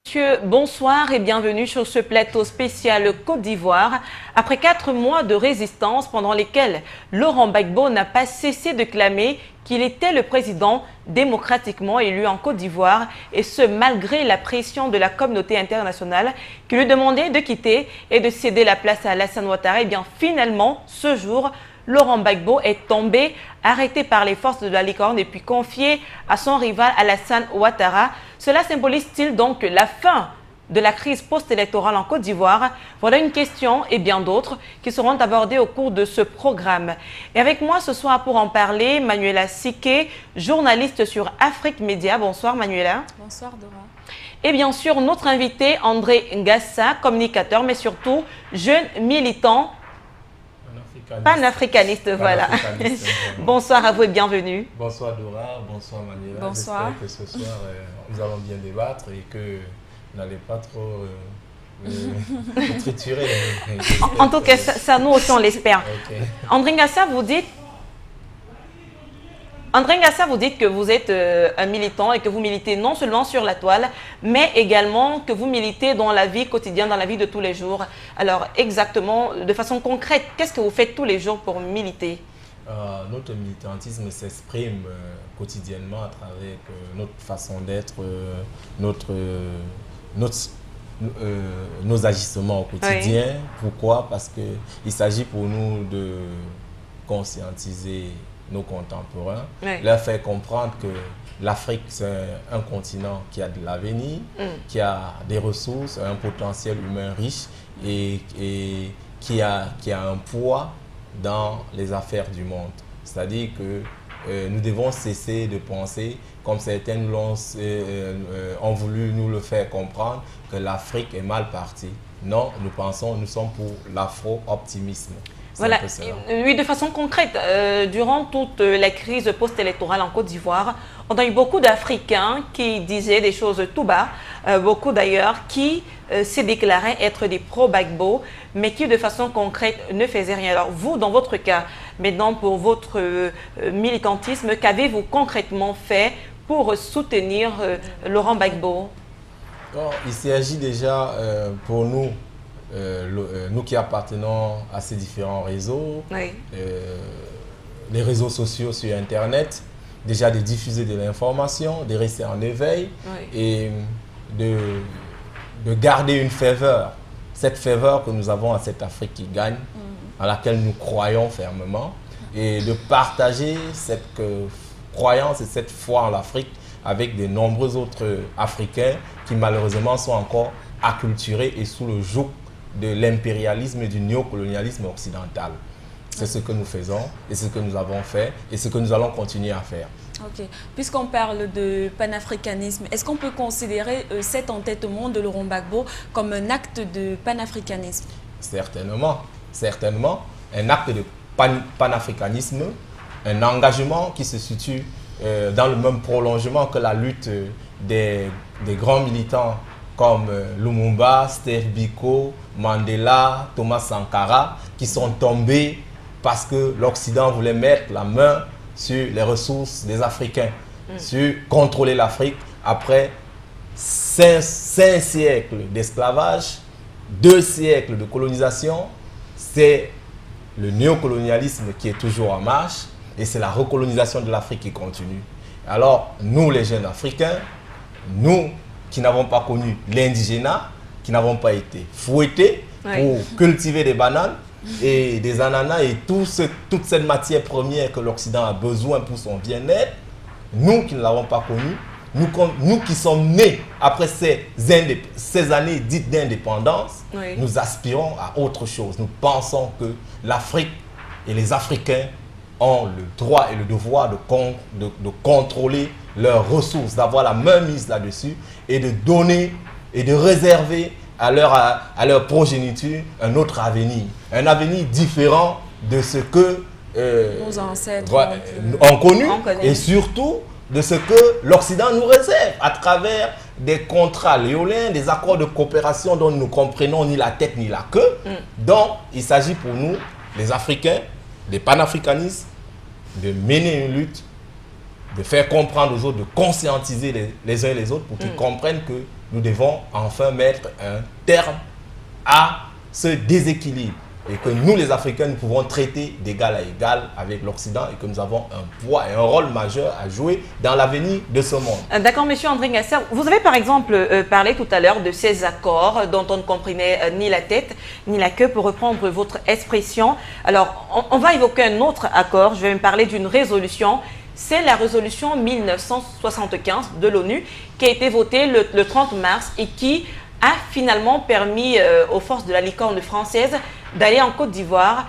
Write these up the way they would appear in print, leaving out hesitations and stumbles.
Monsieur, bonsoir et bienvenue sur ce plateau spécial Côte d'Ivoire. Après 4 mois de résistance pendant lesquels Laurent Gbagbo n'a pas cessé de clamer qu'il était le président démocratiquement élu en Côte d'Ivoire, et ce malgré la pression de la communauté internationale qui lui demandait de quitter et de céder la place à Alassane Ouattara, et bien finalement, ce jour, Laurent Gbagbo est tombé, arrêté par les forces de la Licorne et puis confié à son rival Alassane Ouattara. Cela symbolise-t-il donc la fin de la crise post-électorale en Côte d'Ivoire? Voilà une question et bien d'autres qui seront abordées au cours de ce programme. Et avec moi ce soir pour en parler, Manuela Siké, journaliste sur Afrique Média. Bonsoir Manuela. Bonsoir Dora. Et bien sûr notre invité André Ngassa, communicateur mais surtout jeune militant panafricaniste, voilà. Bonsoir à vous et bienvenue. Bonsoir Dora, bonsoir Manuela. Bonsoir. J'espère que ce soir, nous allons bien débattre et que vous n'allez pas trop me triturer. En tout cas, ça nous aussi on l'espère. Okay. André Ngassa, vous dites que vous êtes un militant et que vous militez non seulement sur la toile, mais également que vous militez dans la vie quotidienne, dans la vie de tous les jours. Alors exactement, de façon concrète, qu'est-ce que vous faites tous les jours pour militer? Notre militantisme s'exprime quotidiennement à travers notre façon d'être, nos agissements au quotidien. Oui. Pourquoi? Parce qu'il s'agit pour nous de conscientiser nos contemporains, oui, leur faire comprendre que l'Afrique, c'est un continent qui a de l'avenir, qui a des ressources, un potentiel humain riche et qui a un poids dans les affaires du monde. C'est-à-dire que nous devons cesser de penser, comme certains ont voulu nous le faire comprendre, que l'Afrique est mal partie. Non, nous sommes pour l'afro-optimisme. Voilà, oui, de façon concrète, durant toute la crise post-électorale en Côte d'Ivoire, on a eu beaucoup d'Africains qui disaient des choses tout bas, beaucoup d'ailleurs qui se déclaraient être des pro-Gbagbo, mais qui de façon concrète ne faisaient rien. Alors vous, dans votre cas, maintenant pour votre militantisme, qu'avez-vous concrètement fait pour soutenir Laurent Gbagbo? Il s'agit déjà pour nous, nous qui appartenons à ces différents réseaux, oui, les réseaux sociaux sur Internet, déjà de diffuser de l'information, de rester en éveil, oui, et de garder une ferveur, cette ferveur que nous avons à cette Afrique qui gagne, à laquelle nous croyons fermement, et de partager cette croyance et cette foi en l'Afrique avec de nombreux autres Africains qui malheureusement sont encore acculturés et sous le joug de l'impérialisme et du néocolonialisme occidental. C'est ce que nous faisons et ce que nous avons fait et ce que nous allons continuer à faire. Ok. Puisqu'on parle de panafricanisme, est-ce qu'on peut considérer cet entêtement de Laurent Gbagbo comme un acte de panafricanisme? Certainement, certainement. Un acte de panafricanisme, un engagement qui se situe dans le même prolongement que la lutte des grands militants comme Lumumba, Steve Biko, Mandela, Thomas Sankara, qui sont tombés parce que l'Occident voulait mettre la main sur les ressources des Africains, sur contrôler l'Afrique après 5 siècles d'esclavage, 2 siècles de colonisation. C'est le néocolonialisme qui est toujours en marche et c'est la recolonisation de l'Afrique qui continue. Alors, nous les jeunes Africains, nous qui n'avons pas connu l'indigénat, qui n'avons pas été fouettés, oui, pour cultiver des bananes et des ananas et toute cette matière première que l'Occident a besoin pour son bien-être, nous qui ne l'avons pas connu, nous qui sommes nés après ces années dites d'indépendance, oui, nous aspirons à autre chose. Nous pensons que l'Afrique et les Africains ont le droit et le devoir de contrôler leurs ressources, d'avoir la main mise là-dessus et de donner et de réserver à leur progéniture un autre avenir. Un avenir différent de ce que nos ancêtres ont connu et surtout de ce que l'Occident nous réserve à travers des contrats léolins, des accords de coopération dont nous ne comprenons ni la tête ni la queue. Donc, il s'agit pour nous, les Africains, des panafricanistes, de mener une lutte de faire comprendre aux autres, de conscientiser les uns et les autres pour qu'ils comprennent que nous devons enfin mettre un terme à ce déséquilibre et que nous, les Africains, nous pouvons traiter d'égal à égal avec l'Occident et que nous avons un poids et un rôle majeur à jouer dans l'avenir de ce monde. D'accord, monsieur André Ngasser. Vous avez par exemple parlé tout à l'heure de ces accords dont on ne comprenait ni la tête ni la queue, pour reprendre votre expression. Alors, on va évoquer un autre accord. Je vais me parler d'une résolution. C'est la résolution 1975 de l'ONU qui a été votée le 30 mars et qui a finalement permis aux forces de la licorne française d'aller en Côte d'Ivoire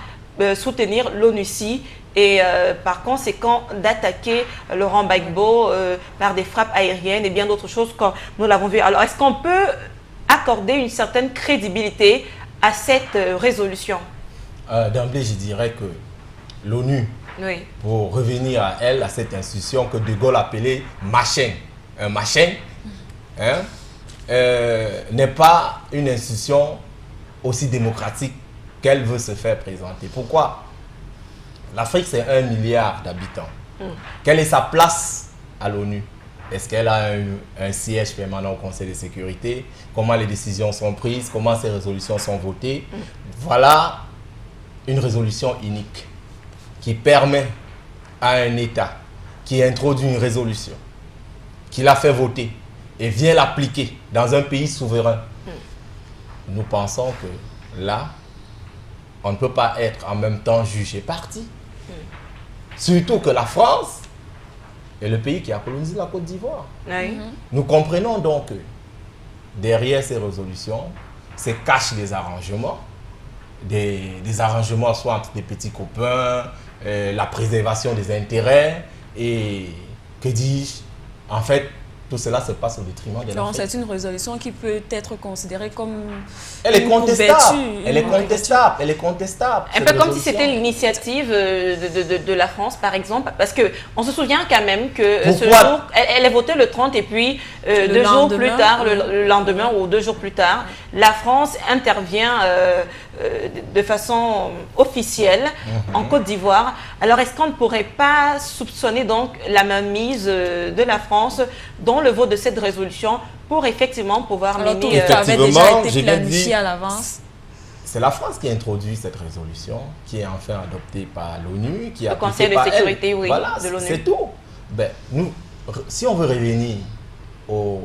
soutenir l'ONUCI et par conséquent d'attaquer Laurent Gbagbo par des frappes aériennes et bien d'autres choses comme nous l'avons vu. Alors, est-ce qu'on peut accorder une certaine crédibilité à cette résolution? D'emblée, je dirais que l'ONU, oui, pour revenir à elle, à cette institution que De Gaulle appelait machin, un machin, hein, n'est pas une institution aussi démocratique qu'elle veut se faire présenter. Pourquoi? L'Afrique, c'est 1 milliard d'habitants. Quelle est sa place à l'ONU? Est-ce qu'elle a un siège permanent au Conseil de sécurité? Comment les décisions sont prises? Comment ces résolutions sont votées? Voilà une résolution unique qui permet à un État qui introduit une résolution, qui l'a fait voter et vient l'appliquer dans un pays souverain. Nous pensons que là, on ne peut pas être en même temps juge et parti. Surtout que la France est le pays qui a colonisé la Côte d'Ivoire. oui. Nous comprenons donc que derrière ces résolutions se cachent des arrangements. Des arrangements soit entre des petits copains, la préservation des intérêts et, que dis-je, en fait, tout cela se passe au détriment de l'Afrique. C'est une résolution qui peut être considérée comme... Elle est contestable. Elle est contestable. Elle est contestable. Un peu comme si c'était l'initiative de la France, par exemple, parce qu'on se souvient quand même que ce jour, elle est votée le 30 et puis 2 jours plus tard, le lendemain ou 2 jours plus tard, la France intervient de façon officielle en Côte d'Ivoire. Alors, est-ce qu'on ne pourrait pas soupçonner donc la mainmise de la France dans le vote de cette résolution pour effectivement pouvoir mener... Ça avait déjà été planifié à l'avance. C'est la France qui a introduit cette résolution, qui est enfin adoptée par l'ONU, qui a le Conseil de sécurité, oui, voilà, de l'ONU. C'est tout. Ben, nous, si on veut revenir au...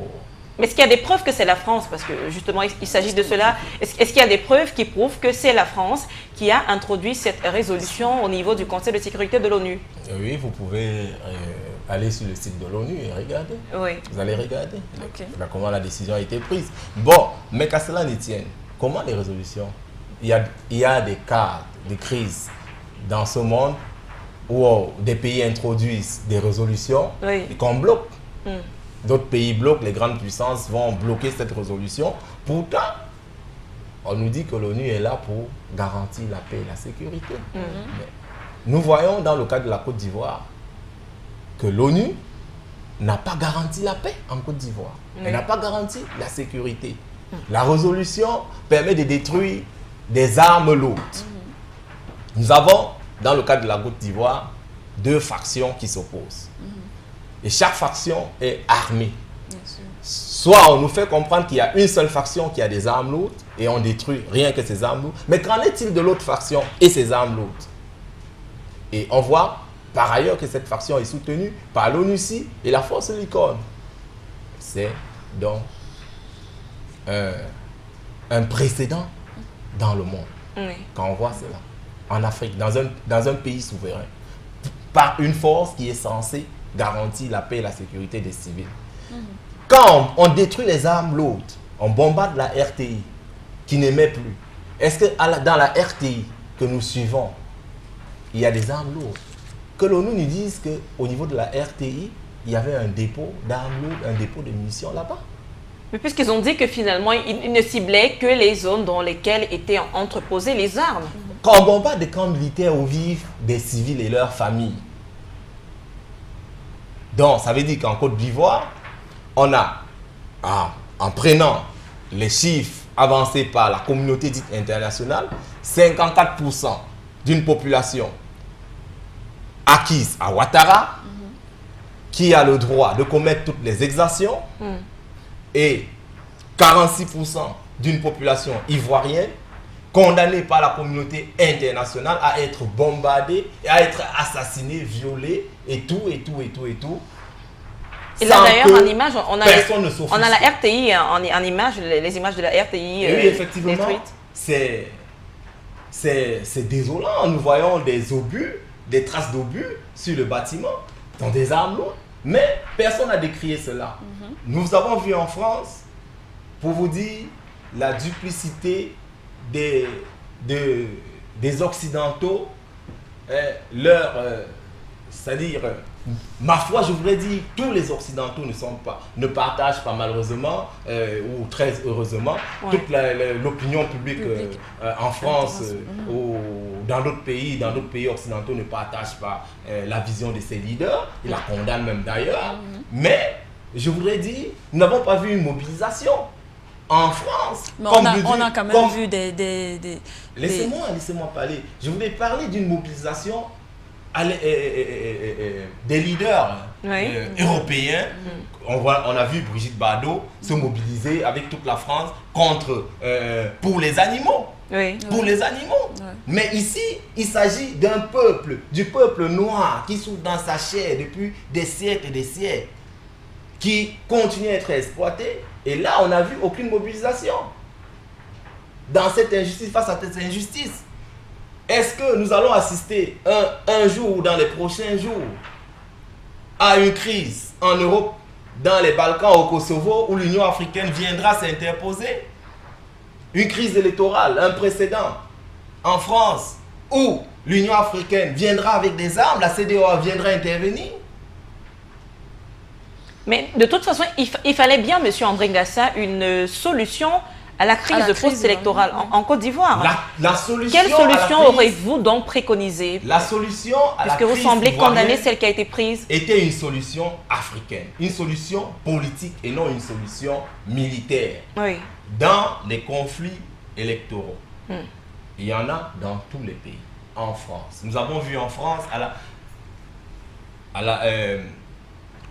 Mais est-ce qu'il y a des preuves que c'est la France? Parce que justement, il s'agit de cela. Est-ce qu'il y a des preuves qui prouvent que c'est la France qui a introduit cette résolution au niveau du Conseil de sécurité de l'ONU? Oui, vous pouvez aller sur le site de l'ONU et regarder. Oui. Vous allez regarder comment la décision a été prise. Bon, mais qu'à cela ne tienne, comment les résolutions? Il y a des cas de crise dans ce monde où des pays introduisent des résolutions et qu'on bloque. D'autres pays bloquent, les grandes puissances vont bloquer cette résolution. Pourtant, on nous dit que l'ONU est là pour garantir la paix et la sécurité. Mais nous voyons dans le cas de la Côte d'Ivoire que l'ONU n'a pas garanti la paix en Côte d'Ivoire. Elle n'a pas garanti la sécurité. La résolution permet de détruire des armes lourdes. Nous avons, dans le cas de la Côte d'Ivoire, 2 factions qui s'opposent. Et chaque faction est armée. Soit on nous fait comprendre qu'il y a une seule faction qui a des armes lourdes et on détruit rien que ces armes lourdes. Mais qu'en est-il de l'autre faction et ses armes lourdes? Et on voit par ailleurs que cette faction est soutenue par l'ONUCI et la force licorne. C'est donc un précédent dans le monde. Quand on voit cela, en Afrique, dans un pays souverain, par une force qui est censée garantir la paix et la sécurité des civils. Quand on détruit les armes lourdes, on bombarde la RTI qui n'émet plus. Est-ce que dans la RTI que nous suivons, il y a des armes lourdes? Que l'ONU nous dise qu'au niveau de la RTI, il y avait un dépôt d'armes lourdes, un dépôt de munitions là-bas. Mais puisqu'ils ont dit que finalement, ils ne ciblaient que les zones dans lesquelles étaient entreposées les armes. Quand on bombarde des camps militaires où vivent des civils et leurs familles, donc ça veut dire qu'en Côte d'Ivoire, on a, en prenant les chiffres avancés par la communauté dite internationale, 54% d'une population acquise à Ouattara qui a le droit de commettre toutes les exactions et 46% d'une population ivoirienne condamnée par la communauté internationale à être bombardée, et à être assassinée, violée et tout. Et là d'ailleurs en image, on a la RTI en image, les images de la RTI oui, effectivement, détruites. C'est désolant. Nous voyons des obus, des traces d'obus sur le bâtiment, dans des armes lourdes. Mais personne n'a décrié cela. Nous avons vu en France, pour vous dire, la duplicité des Occidentaux, c'est-à-dire, ma foi, je voudrais dire, tous les Occidentaux ne partagent pas malheureusement, ou très heureusement, toute l'opinion publique en France ou dans d'autres pays occidentaux ne partagent pas la vision de ces leaders, ils la condamnent même d'ailleurs. Mais, je voudrais dire, nous n'avons pas vu une mobilisation. En France, mais on a quand même vu des... Laissez-moi parler. Je voulais parler d'une mobilisation des leaders européens. On a vu Brigitte Bardot se mobiliser avec toute la France pour les animaux. Pour les animaux. Mais ici, il s'agit d'un peuple, du peuple noir qui souffre dans sa chair depuis des siècles et des siècles, qui continue à être exploité. Et là, on n'a vu aucune mobilisation dans cette injustice, face à cette injustice. Est-ce que nous allons assister un jour ou dans les prochains jours à une crise en Europe, dans les Balkans, au Kosovo, où l'Union africaine viendra s'interposer? Une crise électorale, un précédent en France, où l'Union africaine viendra avec des armes, la CEDEAO viendra intervenir? Mais de toute façon, il fallait bien, M. André Ngassa, une solution à la crise post-électorale en Côte d'Ivoire. Quelle solution aurez-vous donc préconisée? La solution à la crise, puisque vous semblez condamner celle qui a été prise, était une solution africaine, une solution politique et non une solution militaire. Dans les conflits électoraux, il y en a dans tous les pays. En France, nous avons vu en France,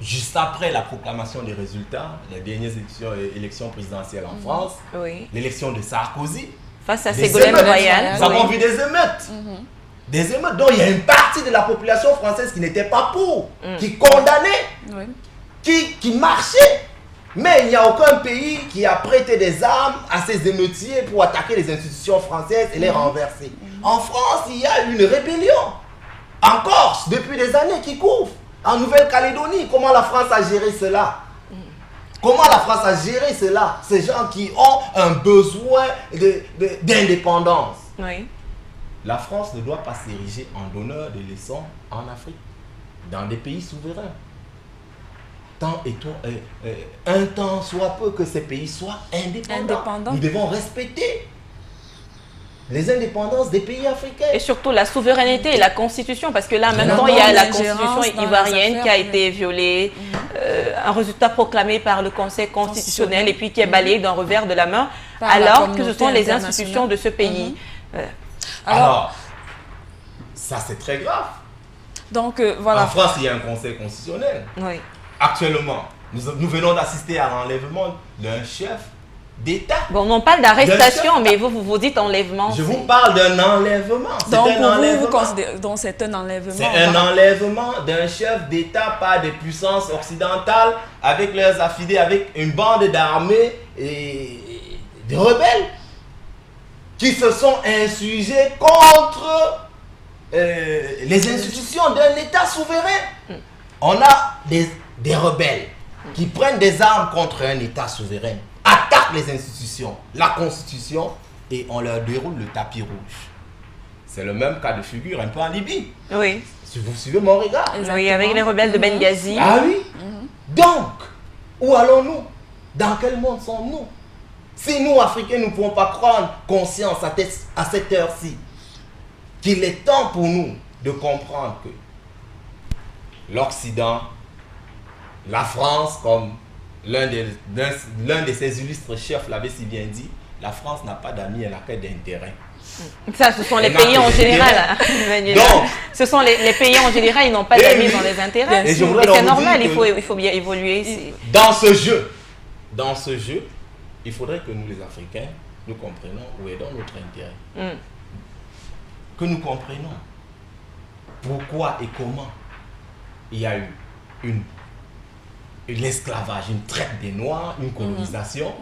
juste après la proclamation des résultats, les dernières élections présidentielles en France, l'élection de Sarkozy, face à Ségolène Royal, nous avons vu des émeutes. Des émeutes dont il y a une partie de la population française qui n'était pas pour, qui condamnait, qui marchait. Mais il n'y a aucun pays qui a prêté des armes à ces émeutiers pour attaquer les institutions françaises et les renverser. En France, il y a une rébellion. En Corse, depuis des années qui couvrent. En Nouvelle-Calédonie, comment la France a géré cela? Comment la France a géré cela? Ces gens qui ont un besoin d'indépendance. La France ne doit pas s'ériger en donneur de leçons en Afrique, dans des pays souverains. Un temps soit peu que ces pays soient indépendants. Nous devons respecter les indépendances des pays africains. Et surtout la souveraineté et la constitution, parce que là maintenant il y a la constitution ivoirienne qui a été violée, un résultat proclamé par le Conseil constitutionnel et puis qui est balayé d'un revers de la main, alors que ce sont les institutions de ce pays. Alors, ça c'est très grave. Donc voilà. En France, il y a un Conseil constitutionnel. Actuellement, nous venons d'assister à l'enlèvement d'un chef d'État. Bon, on parle d'arrestation, mais vous dites enlèvement. Je vous parle d'un enlèvement. Donc, vous considérez que c'est un enlèvement. C'est un enlèvement d'un chef d'État par des puissances occidentales, avec leurs affidés, avec une bande d'armées et de rebelles qui se sont insurgés contre les institutions d'un État souverain. On a des rebelles qui prennent des armes contre un État souverain, attaquent les institutions, la Constitution, et on leur déroule le tapis rouge. C'est le même cas de figure un peu en Libye. Si vous suivez mon regard. Oui, avec les rebelles de Benghazi. Ah oui. Donc, où allons-nous? Dans quel monde sommes-nous? Si nous, Africains, nous ne pouvons pas prendre conscience à cette heure-ci qu'il est temps pour nous de comprendre que l'Occident, la France, comme l'un de ses illustres chefs l'avait si bien dit, la France n'a pas d'amis, elle n'a que d'intérêt. Ça, ce sont les pays en général. Donc, ce sont les pays en général, ils n'ont pas d'amis dans les intérêts. Et c'est normal, il faut bien évoluer. Dans ce jeu, il faudrait que nous, les Africains, nous comprenions où est donc notre intérêt. Que nous comprenions pourquoi et comment il y a eu l'esclavage, une traite des Noirs, une colonisation.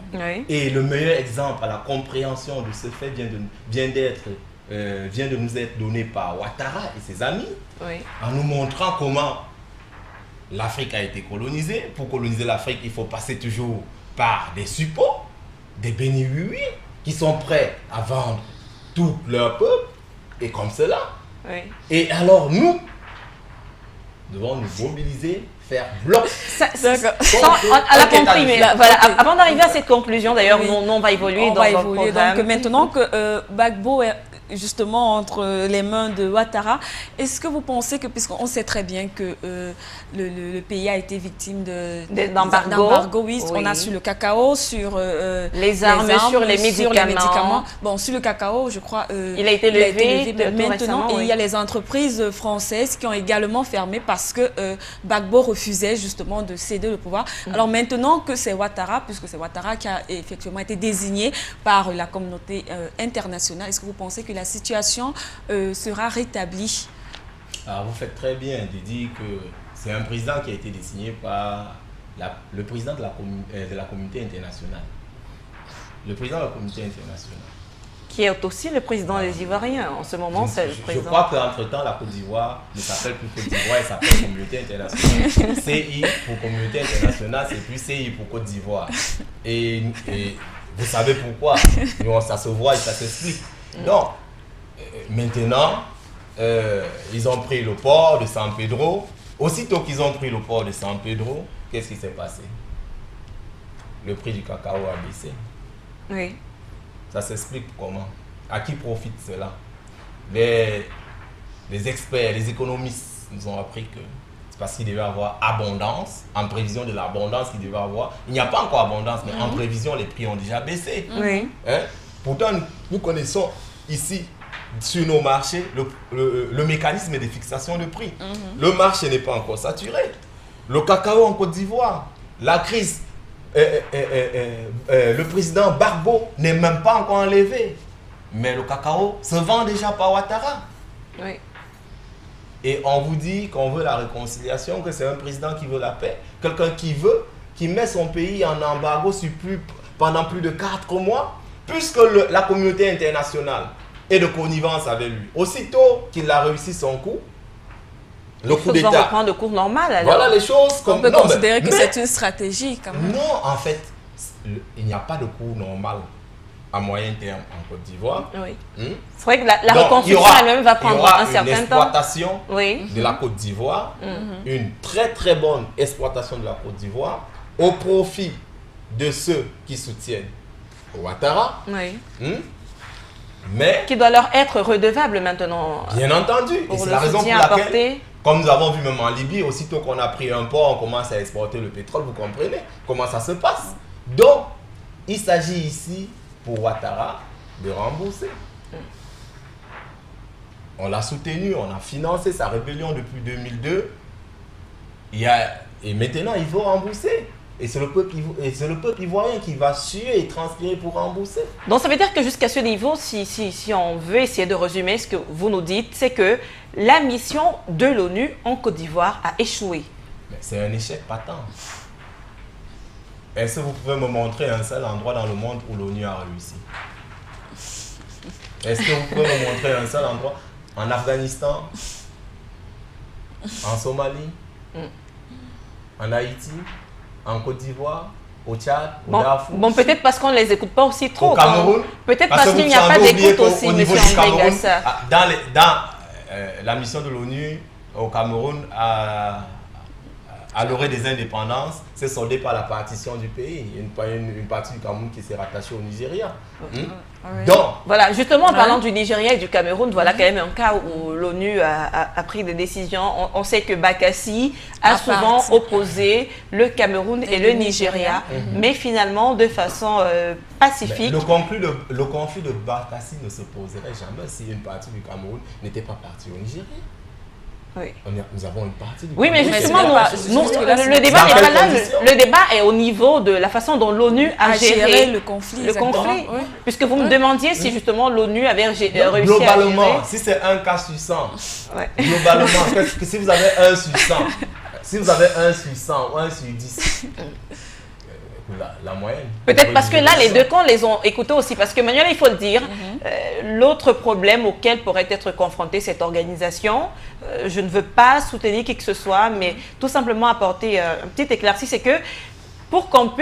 Et le meilleur exemple à la compréhension de ce fait vient de nous être donné par Ouattara et ses amis, en nous montrant comment l'Afrique a été colonisée. Pour coloniser l'Afrique, il faut passer toujours par des suppôts, des béni-oui qui sont prêts à vendre tout leur peuple, et comme cela. Et alors nous devons nous mobiliser, faire bloc. On l'a compris, mais voilà, avant d'arriver à cette conclusion, d'ailleurs, on va évoluer dans votre programme. Donc maintenant que Gbagbo est justement entre les mains de Ouattara, est-ce que vous pensez que, puisqu'on sait très bien que le pays a été victime d'embargo, on a sur le cacao, sur les armes, sur les médicaments. Bon, sur le cacao, je crois, il a été levé maintenant, et il y a les entreprises françaises qui ont également fermé parce que Gbagbo refusait justement de céder le pouvoir. Alors maintenant que c'est Ouattara, puisque c'est Ouattara qui a effectivement été désigné par la communauté internationale, est-ce que vous pensez que la situation sera rétablie? Alors vous faites très bien de dire que c'est un président qui a été désigné par le président de la communauté internationale. Le président de la communauté internationale. Qui est aussi le président des Ivoiriens. En ce moment, c'est le président. Je crois qu'entre-temps, la Côte d'Ivoire ne s'appelle plus Côte d'Ivoire, elle s'appelle Communauté internationale. CI pour Communauté internationale, c'est plus CI pour Côte d'Ivoire. Et vous savez pourquoi. Ça se voit et ça s'explique. Donc, maintenant, ils ont pris le port de San Pedro. Aussitôt qu'ils ont pris le port de San Pedro, qu'est-ce qui s'est passé? Le prix du cacao a baissé. Oui. Ça s'explique comment? À qui profite cela? Les experts, les économistes nous ont appris que c'est parce qu'il devait y avoir abondance, en prévision de l'abondance qu'il devait y avoir. Il n'y a pas encore abondance, mais en prévision, les prix ont déjà baissé. Oui. Pourtant, nous connaissons ici, sur nos marchés, le mécanisme de fixation de prix. Le marché n'est pas encore saturé. Le cacao en Côte d'Ivoire, la crise, le président Gbagbo n'est même pas encore enlevé. Mais le cacao se vend déjà par Ouattara. Oui. Et on vous dit qu'on veut la réconciliation, que c'est un président qui veut la paix. Quelqu'un qui met son pays en embargo pendant plus de 4 mois, puisque la communauté internationale est de connivence avec lui. Aussitôt qu'il a réussi son coup, le coup d'État. Il faut reprendre le cours normal. Alors. Voilà les choses. On peut considérer que c'est une stratégie quand même. Non, en fait, il n'y a pas de cours normal à moyen terme en Côte d'Ivoire. Oui. C'est vrai que la reconstruction elle-même va prendre un certain temps. Une exploitation de la Côte d'Ivoire, une très très bonne exploitation de la Côte d'Ivoire au profit de ceux qui soutiennent Ouattara. Mais qui doit leur être redevable maintenant. Bien entendu. Et c'est la raison pour laquelle, comme nous avons vu même en Libye, aussitôt qu'on a pris un port, on commence à exporter le pétrole, vous comprenez comment ça se passe. Donc, il s'agit ici pour Ouattara de rembourser. On l'a soutenu, on a financé sa rébellion depuis 2002. Et maintenant, il faut rembourser. Et c'est le peuple ivoirien qui va suer et transpirer pour rembourser. Donc ça veut dire que jusqu'à ce niveau, si on veut essayer de résumer ce que vous nous dites, c'est que la mission de l'ONU en Côte d'Ivoire a échoué. C'est un échec patent. Est-ce que vous pouvez me montrer un seul endroit dans le monde où l'ONU a réussi? Est-ce que vous pouvez me montrer un seul endroit? En Afghanistan? En Somalie? En Haïti? En Côte d'Ivoire, au Tchad, au Darfour. Bon, peut-être parce qu'on ne les écoute pas aussi trop. Au Cameroun. Peut-être parce qu'il n'y a pas d'écoute aussi, au niveau du Cameroun, dans la mission de l'ONU au Cameroun, à l'orée des indépendances, c'est soldé par la partition du pays. Il y a une partie du Cameroun qui s'est rattachée au Nigeria. Donc, voilà, justement, en parlant du Nigeria et du Cameroun, voilà quand même un cas où l'ONU a pris des décisions. On sait que Bakassi a souvent opposé le Cameroun et le Nigeria, mais finalement de façon pacifique. Le conflit de Bakassi ne se poserait jamais si une partie du Cameroun n'était pas partie au Nigeria. Oui. Nous avons une partie du mais justement, le débat n'est pas là. Le débat est au niveau de la façon dont l'ONU a géré le conflit. Oui. Puisque vous me demandiez si justement l'ONU avait réussi à gérer. Globalement, si c'est un cas sur 100, globalement, si vous avez 1 sur 100, si vous avez 1 sur 100 ou 1 sur 10, la moyenne. Peut-être parce que là, les deux camps les ont écoutés aussi. Parce que Manuel, il faut le dire, l'autre problème auquel pourrait être confrontée cette organisation, je ne veux pas soutenir qui que ce soit, mais tout simplement apporter un petit éclairci, c'est que pour qu'on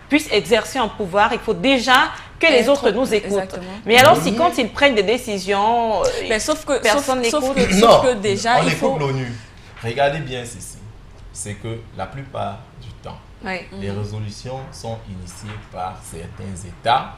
puisse exercer un pouvoir, il faut déjà que les autres nous écoutent. Exactement. Mais alors, si quand ils prennent des décisions, personne n'écoute. Sauf que déjà, il faut... l'ONU. Regardez bien ceci. C'est que la plupart du temps, les résolutions sont initiées par certains États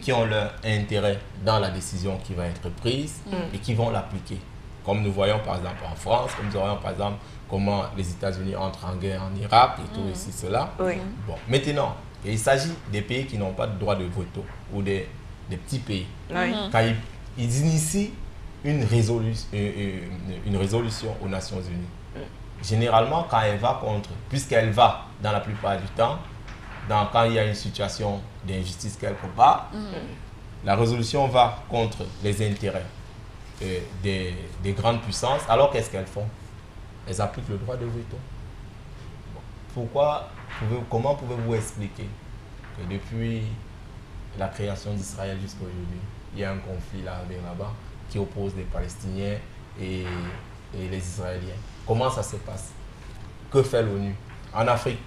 qui ont leur intérêt dans la décision qui va être prise et qui vont l'appliquer. Comme nous voyons par exemple en France, comme nous voyons par exemple comment les États-Unis entrent en guerre en Irak et tout ici, cela. Bon, maintenant, il s'agit des pays qui n'ont pas de droit de veto ou des petits pays. Quand ils initient une résolution aux Nations Unies, généralement, quand elle va contre, puisqu'elle va dans la plupart du temps, quand il y a une situation d'injustice quelque part, la résolution va contre les intérêts des grandes puissances. Alors qu'est-ce qu'elles font? Elles appliquent le droit de veto. Comment pouvez-vous expliquer que depuis la création d'Israël jusqu'à aujourd'hui, il y a un conflit là-bas qui oppose les Palestiniens et les Israéliens? Comment ça se passe? Que fait l'ONU? En Afrique,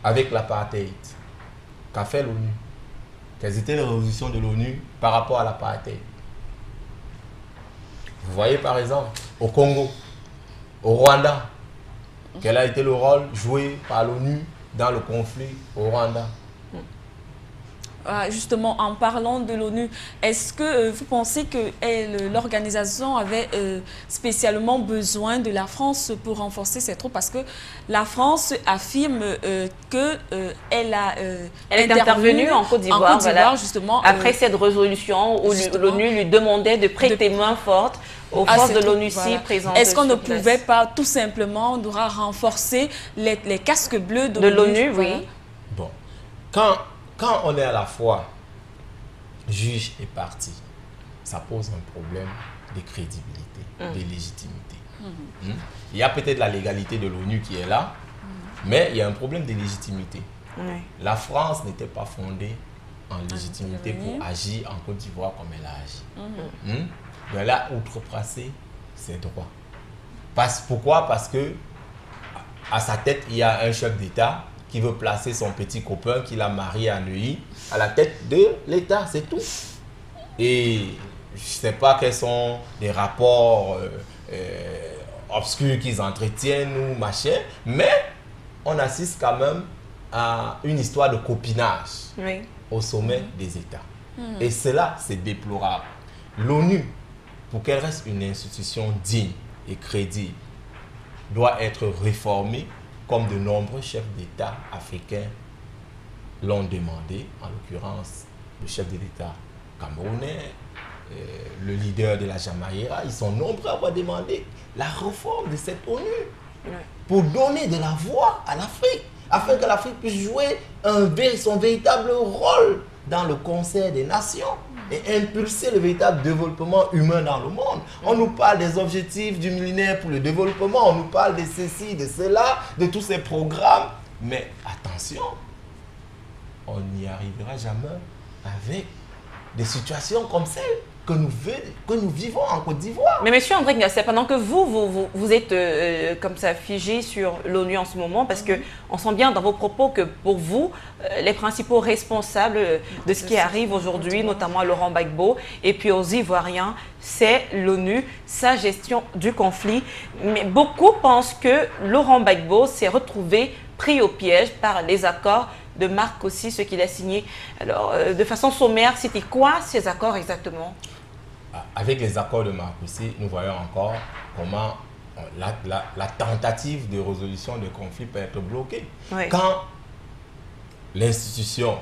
avec l'apartheid, qu'a fait l'ONU? Quelles étaient les résolutions de l'ONU par rapport à l'apartheid? Vous voyez par exemple, au Congo, au Rwanda, quel a été le rôle joué par l'ONU dans le conflit au Rwanda? Justement, en parlant de l'ONU, est-ce que vous pensez que l'organisation avait spécialement besoin de la France pour renforcer ses troupes? Parce que la France affirme qu'elle est intervenue en Côte d'Ivoire, voilà, justement, après cette résolution où l'ONU lui demandait de prêter main forte aux forces de l'ONU présentes. Est-ce qu'on ne pouvait pas tout simplement renforcer les casques bleus de l'ONU? Oui. Bon, quand on est à la fois juge et parti, ça pose un problème de crédibilité, de légitimité. Il y a peut-être la légalité de l'ONU qui est là, mais il y a un problème de légitimité. La France n'était pas fondée en légitimité pour agir en Côte d'Ivoire comme elle a agi. Elle a outrepassé ses droits. Pourquoi? Parce que à sa tête, il y a un chef d'État qui veut placer son petit copain qu'il a marié à Neuilly à la tête de l'État, c'est tout. Et je ne sais pas quels sont les rapports obscurs qu'ils entretiennent ou machin, mais on assiste quand même à une histoire de copinage au sommet des États. Et cela, c'est déplorable. L'ONU, pour qu'elle reste une institution digne et crédible, doit être réformée comme de nombreux chefs d'État africains l'ont demandé, en l'occurrence le chef de l'État camerounais, le leader de la Jamaïra, ils sont nombreux à avoir demandé la réforme de cette ONU pour donner de la voix à l'Afrique, afin que l'Afrique puisse jouer son véritable rôle dans le concert des nations et impulser le véritable développement humain dans le monde. On nous parle des objectifs du millénaire pour le développement, on nous parle de ceci, de cela, de tous ces programmes. Mais attention, on n'y arrivera jamais avec des situations comme celle que nous vivons en Côte d'Ivoire. Mais monsieur André Ngassé, pendant que vous êtes comme ça figé sur l'ONU en ce moment, parce qu'on sent bien dans vos propos que pour vous, les principaux responsables de ce qui arrive aujourd'hui, notamment à Laurent Gbagbo et puis aux Ivoiriens, c'est l'ONU, sa gestion du conflit. Mais beaucoup pensent que Laurent Gbagbo s'est retrouvé pris au piège par les accords de Marcoussis, ce qu'il a signé. Alors, de façon sommaire, c'était quoi ces accords exactement? Avec les accords de Marcoussis, nous voyons encore comment la tentative de résolution de conflit peut être bloquée. Oui. Quand l'institution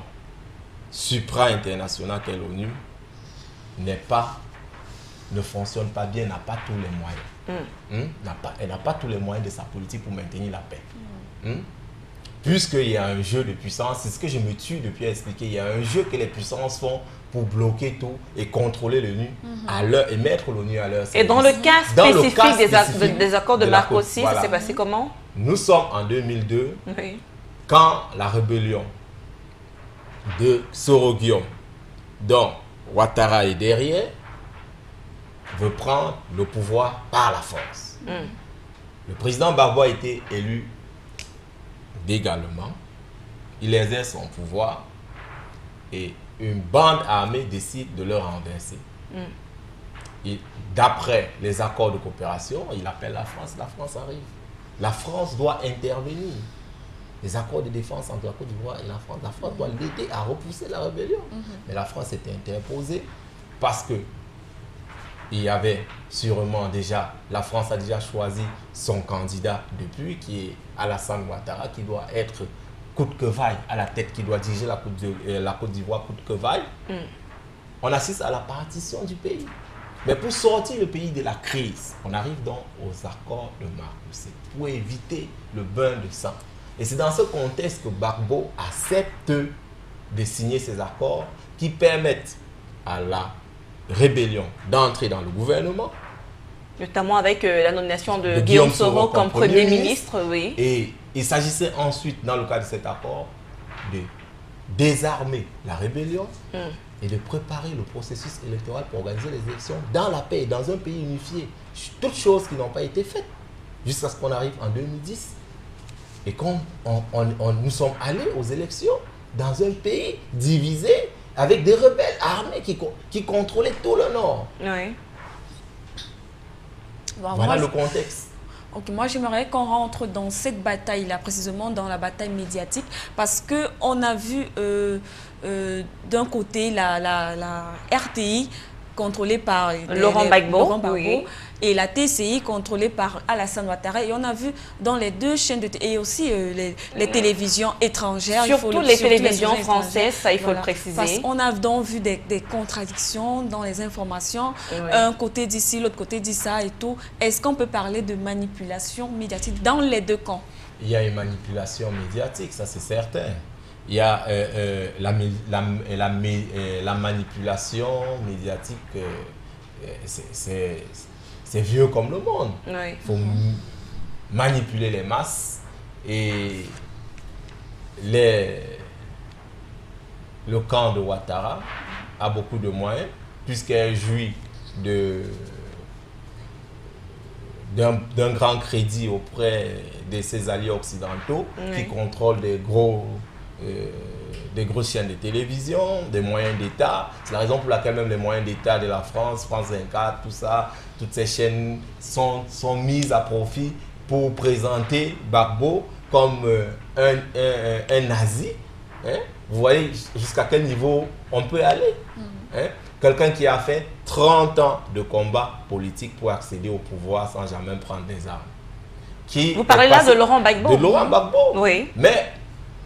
supra-internationale qu'est l'ONU ne fonctionne pas bien, n'a pas tous les moyens. Elle n'a pas tous les moyens de sa politique pour maintenir la paix. Puisqu'il y a un jeu de puissance, c'est ce que je me tue depuis à expliquer, il y a un jeu que les puissances font pour bloquer tout et contrôler l'ONU et mettre l'ONU à leur service. Et dans le cas spécifique des accords de Marcoussis, ça s'est passé comment? Nous sommes en 2002, quand la rébellion de Soro-Guillaume, dont Ouattara est derrière, veut prendre le pouvoir par la force. Le président Gbagbo a été élu légalement, il exerce son pouvoir et une bande armée décide de le renverser. D'après les accords de coopération, il appelle la France arrive. La France doit intervenir. Les accords de défense entre la Côte d'Ivoire et la France doit l'aider à repousser la rébellion. Mais la France s'était interposée parce que il y avait sûrement déjà, la France a déjà choisi son candidat depuis, qui est Alassane Ouattara, qui doit être coûte que vaille à la tête, qui doit diriger la Côte d'Ivoire coûte que vaille. On assiste à la partition du pays. Mais pour sortir le pays de la crise, on arrive donc aux accords de Marcoussis pour éviter le bain de sang. Et c'est dans ce contexte que Gbagbo accepte de signer ces accords qui permettent à la rébellion d'entrer dans le gouvernement. Notamment avec la nomination de Guillaume Soro comme Premier ministre. Oui. Et il s'agissait ensuite, dans le cadre de cet accord, de désarmer la rébellion et de préparer le processus électoral pour organiser les élections dans la paix, dans un pays unifié. Toutes choses qui n'ont pas été faites jusqu'à ce qu'on arrive en 2010. Et quand nous sommes allés aux élections dans un pays divisé, avec des rebelles armés qui contrôlaient tout le Nord. Oui. Bon, voilà le contexte. Ok, moi j'aimerais qu'on rentre dans cette bataille-là, précisément dans la bataille médiatique, parce qu'on a vu d'un côté la RTI contrôlée par Laurent Gbagbo, oui, et la TCI contrôlée par Alassane Ouattara. Et on a vu dans les deux chaînes et aussi les télévisions étrangères. Surtout les télévisions françaises, ça il faut le préciser. Parce qu'on a donc vu des contradictions dans les informations. Un côté dit ci, l'autre côté dit ça et tout. Est-ce qu'on peut parler de manipulation médiatique dans les deux camps? Il y a une manipulation médiatique, ça c'est certain. Il y a la manipulation médiatique, c'est vieux comme le monde. Oui. Il faut manipuler les masses et le camp de Ouattara a beaucoup de moyens puisqu'elle jouit d'un grand crédit auprès de ses alliés occidentaux qui contrôlent des grosses chaînes de télévision, des moyens d'État. C'est la raison pour laquelle même les moyens d'État de la France, France 24, tout ça, toutes ces chaînes sont mises à profit pour présenter Gbagbo comme un nazi. Hein? Vous voyez jusqu'à quel niveau on peut aller. Hein? Quelqu'un qui a fait 30 ans de combat politique pour accéder au pouvoir sans jamais prendre des armes. Vous parlez là de Laurent Gbagbo? De Laurent Gbagbo. Oui. Mais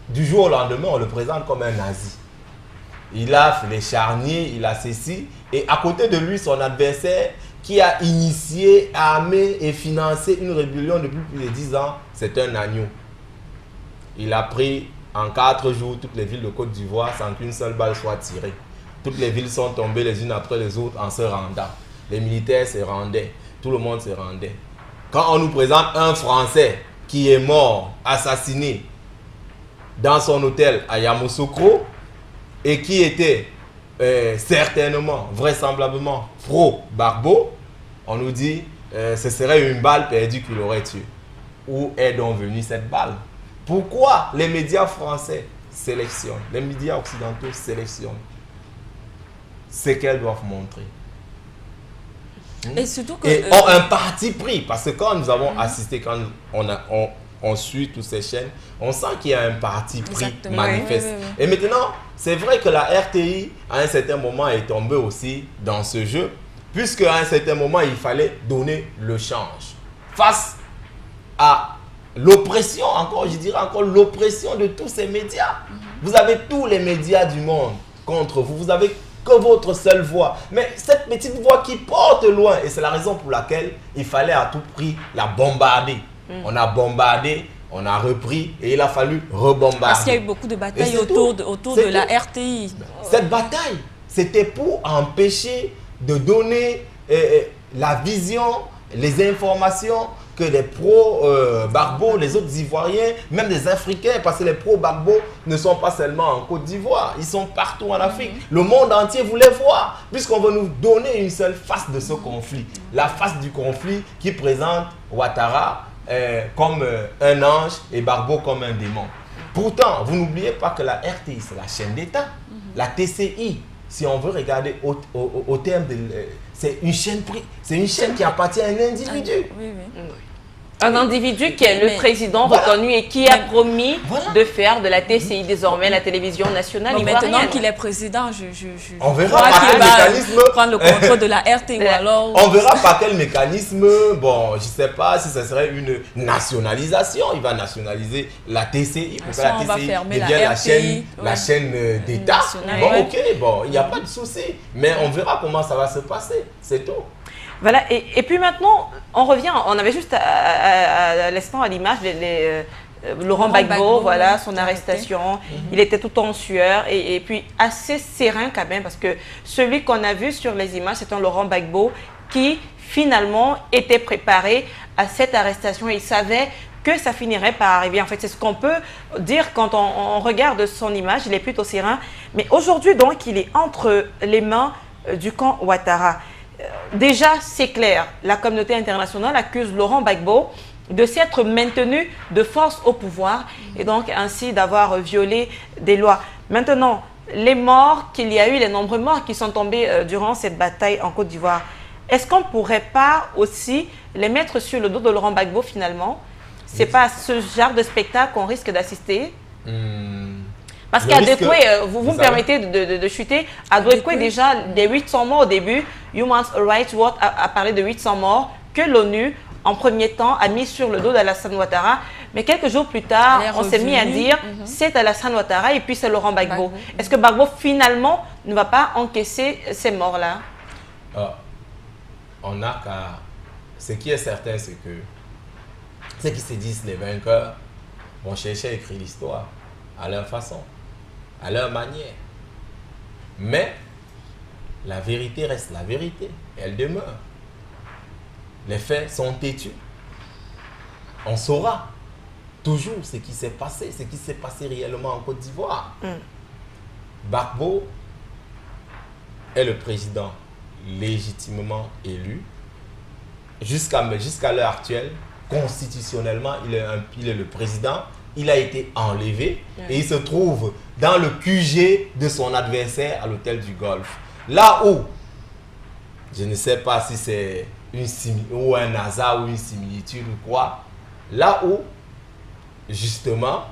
du jour au lendemain, on le présente comme un nazi. Il a fait les charniers, il a ceci. Et à côté de lui, son adversaire qui a initié, armé et financé une rébellion depuis plus de 10 ans, c'est un agneau. Il a pris en 4 jours toutes les villes de Côte d'Ivoire sans qu'une seule balle soit tirée. Toutes les villes sont tombées les unes après les autres en se rendant. Les militaires se rendaient, tout le monde se rendait. Quand on nous présente un Français qui est mort, assassiné dans son hôtel à Yamoussoukro et qui était certainement, vraisemblablement pro-Gbagbo, on nous dit ce serait une balle perdue qu'il aurait tué. Où est donc venue cette balle? Pourquoi les médias français sélectionnent, les médias occidentaux sélectionnent ce qu'elles doivent montrer? Et surtout que... Et ont un parti pris, parce que quand nous avons assisté, quand on suit toutes ces chaînes, on sent qu'il y a un parti pris manifeste. Oui. Et maintenant, c'est vrai que la RTI, à un certain moment, est tombée aussi dans ce jeu, puisque à un certain moment, il fallait donner le change face à l'oppression, encore, je dirais encore l'oppression de tous ces médias. Vous avez tous les médias du monde contre vous, vous avez que votre seule voix, mais cette petite voix qui porte loin, et c'est la raison pour laquelle il fallait à tout prix la bombarder. On a bombardé, on a repris et il a fallu rebombarder. Parce qu'il y a eu beaucoup de batailles autour de la RTI. Cette bataille, c'était pour empêcher de donner la vision, les informations que les pro-Gbagbo, les autres Ivoiriens, même des Africains, parce que les pro-Gbagbo ne sont pas seulement en Côte d'Ivoire, ils sont partout en Afrique. Le monde entier voulait voir, puisqu'on veut nous donner une seule face de ce conflit. La face du conflit qui présente Ouattara comme un ange et Gbagbo comme un démon. Pourtant, vous n'oubliez pas que la RTI, c'est la chaîne d'État. La TCI, si on veut regarder au terme de... c'est une chaîne qui appartient à un individu. Un individu qui est le président reconnu et qui a promis de faire de la TCI désormais la télévision nationale ivoirienne. Maintenant qu'il est président, on verra par quel mécanisme prendre le contrôle de la RTI ou alors... On verra par quel mécanisme, bon, je ne sais pas si ce serait une nationalisation. Il va nationaliser la TCI pour que la TCI devienne la chaîne d'État. Bon, ok, bon, il n'y a pas de souci. Mais on verra comment ça va se passer, c'est tout. Voilà, et puis maintenant, on revient, on avait juste à l'instant à l'image Laurent Gbagbo, voilà, son arrestation, il était tout en sueur et puis assez serein quand même, parce que celui qu'on a vu sur les images, c'est un Laurent Gbagbo qui finalement était préparé à cette arrestation et il savait que ça finirait par arriver. En fait, c'est ce qu'on peut dire quand on regarde son image, il est plutôt serein, mais aujourd'hui donc, il est entre les mains du camp Ouattara. Déjà, c'est clair, la communauté internationale accuse Laurent Gbagbo de s'être maintenu de force au pouvoir et donc ainsi d'avoir violé des lois. Maintenant, les morts qu'il y a eu, les nombreux morts qui sont tombés durant cette bataille en Côte d'Ivoire, est-ce qu'on ne pourrait pas aussi les mettre sur le dos de Laurent Gbagbo finalement? Ce n'est pas à ce genre de spectacle qu'on risque d'assister? Parce qu'à Adékoué, vous me permettez de chuter, à Adékoué déjà, des 800 morts au début, Human Rights Watch a parlé de 800 morts que l'ONU, en premier temps, a mis sur le dos d'Alassane Ouattara. Mais quelques jours plus tard, on s'est mis à dire c'est Alassane Ouattara et puis c'est Laurent Gbagbo. Est-ce que Gbagbo, finalement, ne va pas encaisser ces morts-là? On n'a qu'à... Ce qui est certain, c'est que ceux qui se disent les vainqueurs vont chercher à écrire l'histoire à leur façon, à leur manière. Mais la vérité reste la vérité. Elle demeure. Les faits sont têtus. On saura toujours ce qui s'est passé réellement en Côte d'Ivoire. Gbagbo est le président légitimement élu. Jusqu'à l'heure actuelle, constitutionnellement, il est le président. Il a été enlevé et il se trouve dans le QG de son adversaire à l'hôtel du Golfe. Là où, je ne sais pas si c'est un hasard ou une similitude ou quoi, là où, justement,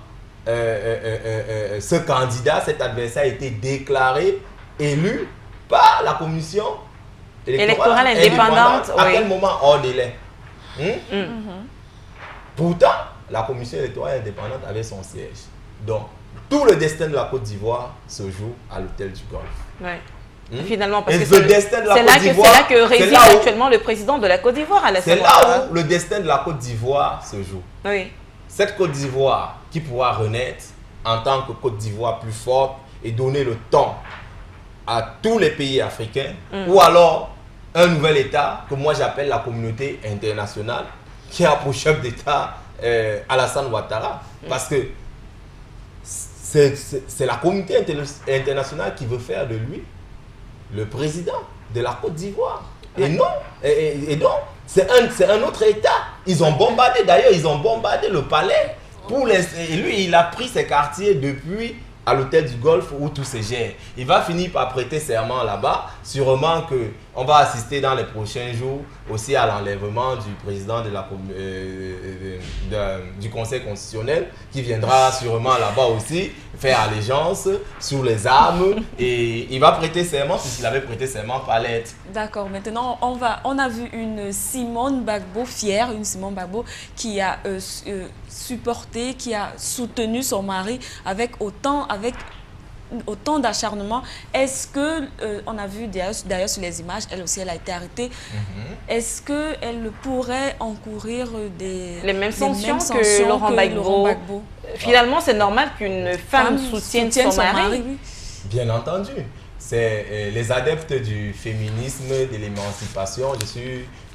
ce candidat, cet adversaire a été déclaré élu par la commission électorale indépendante. À quel moment? Hors délai. Pourtant, la commission électorale indépendante avait son siège. Donc, tout le destin de la Côte d'Ivoire se joue à l'hôtel du Golfe. Finalement, parce que c'est là que réside actuellement le président de la Côte d'Ivoire. C'est là où le destin de la Côte d'Ivoire se joue. Cette Côte d'Ivoire qui pourra renaître en tant que Côte d'Ivoire plus forte et donner le ton à tous les pays africains, ou alors un nouvel État que moi j'appelle la communauté internationale, qui a pour chef d'État Alassane Ouattara, parce que c'est la communauté internationale qui veut faire de lui le président de la Côte d'Ivoire. Et non, et donc, c'est un autre État. Ils ont bombardé, d'ailleurs, ils ont bombardé le palais. Et lui, il a pris ses quartiers depuis à l'hôtel du Golfe où tout se gère. Il va finir par prêter serment là-bas. Sûrement qu'on va assister dans les prochains jours aussi à l'enlèvement du président du Conseil constitutionnel qui viendra sûrement là-bas aussi faire allégeance sur les armes et il va prêter serment puisqu'il avait prêté serment par lettre. D'accord, maintenant on a vu une Simone Gbagbo fière, une Simone Gbagbo qui a supporté, qui a soutenu son mari avec autant d'acharnement. Est-ce que, on a vu d'ailleurs sur les images, elle aussi elle a été arrêtée, est-ce qu'elle pourrait encourir les mêmes sanctions que Laurent Gbagbo? Finalement, c'est normal qu'une femme soutienne son mari. Oui. Bien entendu. C'est les adeptes du féminisme, de l'émancipation.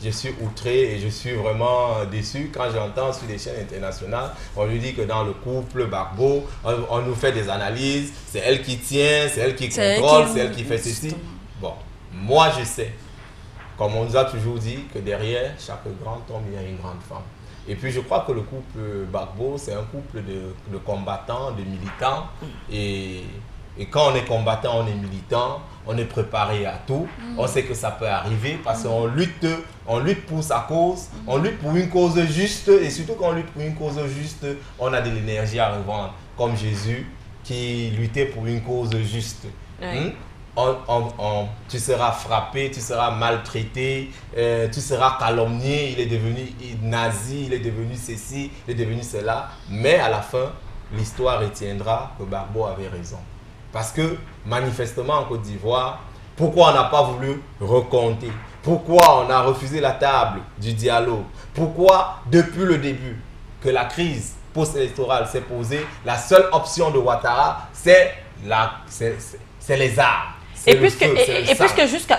Je suis outré et je suis vraiment déçu quand j'entends sur les chaînes internationales, on lui dit que dans le couple Gbagbo, on nous fait des analyses, c'est elle qui tient, c'est elle qui contrôle, c'est elle qui fait ceci. Bon, moi je sais, comme on nous a toujours dit, que derrière chaque grand homme, il y a une grande femme. Et puis je crois que le couple Gbagbo, c'est un couple de combattants, de militants. Et quand on est combattant, on est militant, on est préparé à tout. On sait que ça peut arriver parce qu'on lutte pour sa cause, on lutte pour une cause juste. Et surtout quand on lutte pour une cause juste, on a de l'énergie à revendre. Comme Jésus qui luttait pour une cause juste. Oui. Tu seras frappé, tu seras maltraité, tu seras calomnié, il est devenu nazi, il est devenu ceci, il est devenu cela. Mais à la fin, l'histoire retiendra que Gbagbo avait raison. Parce que manifestement en Côte d'Ivoire, pourquoi on n'a pas voulu recompter? Pourquoi on a refusé la table du dialogue? Pourquoi depuis le début que la crise post-électorale s'est posée, la seule option de Ouattara, c'est les armes? Et puisque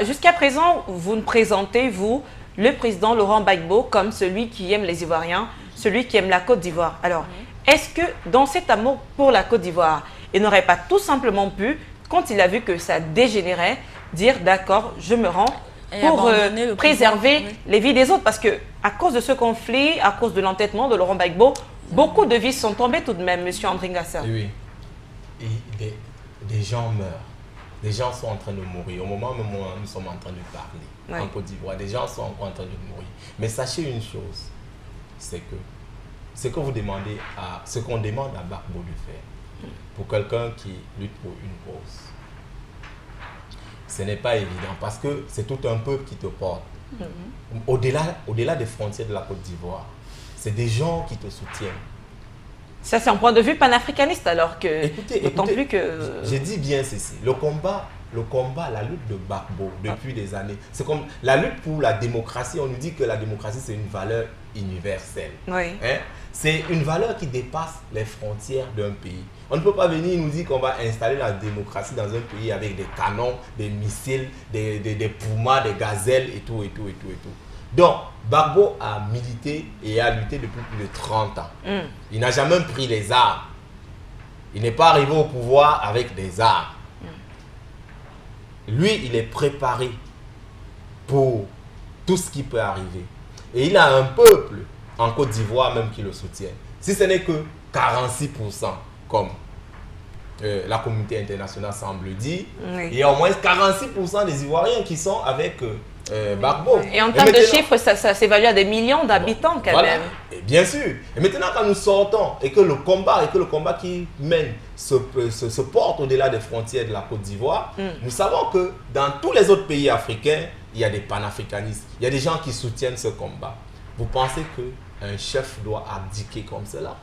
jusqu'à présent, vous ne présentez, vous, le président Laurent Gbagbo comme celui qui aime les Ivoiriens, celui qui aime la Côte d'Ivoire. Alors, est-ce que dans cet amour pour la Côte d'Ivoire, il n'aurait pas tout simplement pu, quand il a vu que ça dégénérait, dire d'accord, je me rends pour préserver les vies des autres? Parce que à cause de ce conflit, à cause de l'entêtement de Laurent Gbagbo, beaucoup de vies sont tombées tout de même, monsieur André Ngassa. Oui, et des gens meurent. Des gens sont en train de mourir. Au moment même où nous sommes en train de parler, en Côte d'Ivoire, des gens sont en train de mourir. Mais sachez une chose, c'est que ce que vous demandez ce qu'on demande à Gbagbo de faire, pour quelqu'un qui lutte pour une cause, ce n'est pas évident parce que c'est tout un peuple qui te porte. Au-delà des frontières de la Côte d'Ivoire, c'est des gens qui te soutiennent. Ça, c'est un point de vue panafricaniste alors que... Écoutez, plus que... Je dis bien ceci, le combat, la lutte de Gbagbo depuis des années, c'est comme la lutte pour la démocratie. On nous dit que la démocratie, c'est une valeur universelle. Oui. Hein? C'est une valeur qui dépasse les frontières d'un pays. On ne peut pas venir nous dire qu'on va installer la démocratie dans un pays avec des canons, des missiles, des pumas, des gazelles et tout. Donc, Gbagbo a milité et a lutté depuis plus de 30 ans. Il n'a jamais pris les armes. Il n'est pas arrivé au pouvoir avec des armes. Lui, il est préparé pour tout ce qui peut arriver. Et il a un peuple en Côte d'Ivoire même qui le soutient. Si ce n'est que 46%, comme la communauté internationale semble dire, il y a au moins 46% des Ivoiriens qui sont avec Gbagbo. Et en termes de chiffres, ça s'évalue à des millions d'habitants quand même. Et bien sûr. Et maintenant, quand nous sortons et que le combat qui mène se porte au-delà des frontières de la Côte d'Ivoire, nous savons que dans tous les autres pays africains, il y a des panafricanistes. Il y a des gens qui soutiennent ce combat. Vous pensez qu'un chef doit abdiquer comme cela?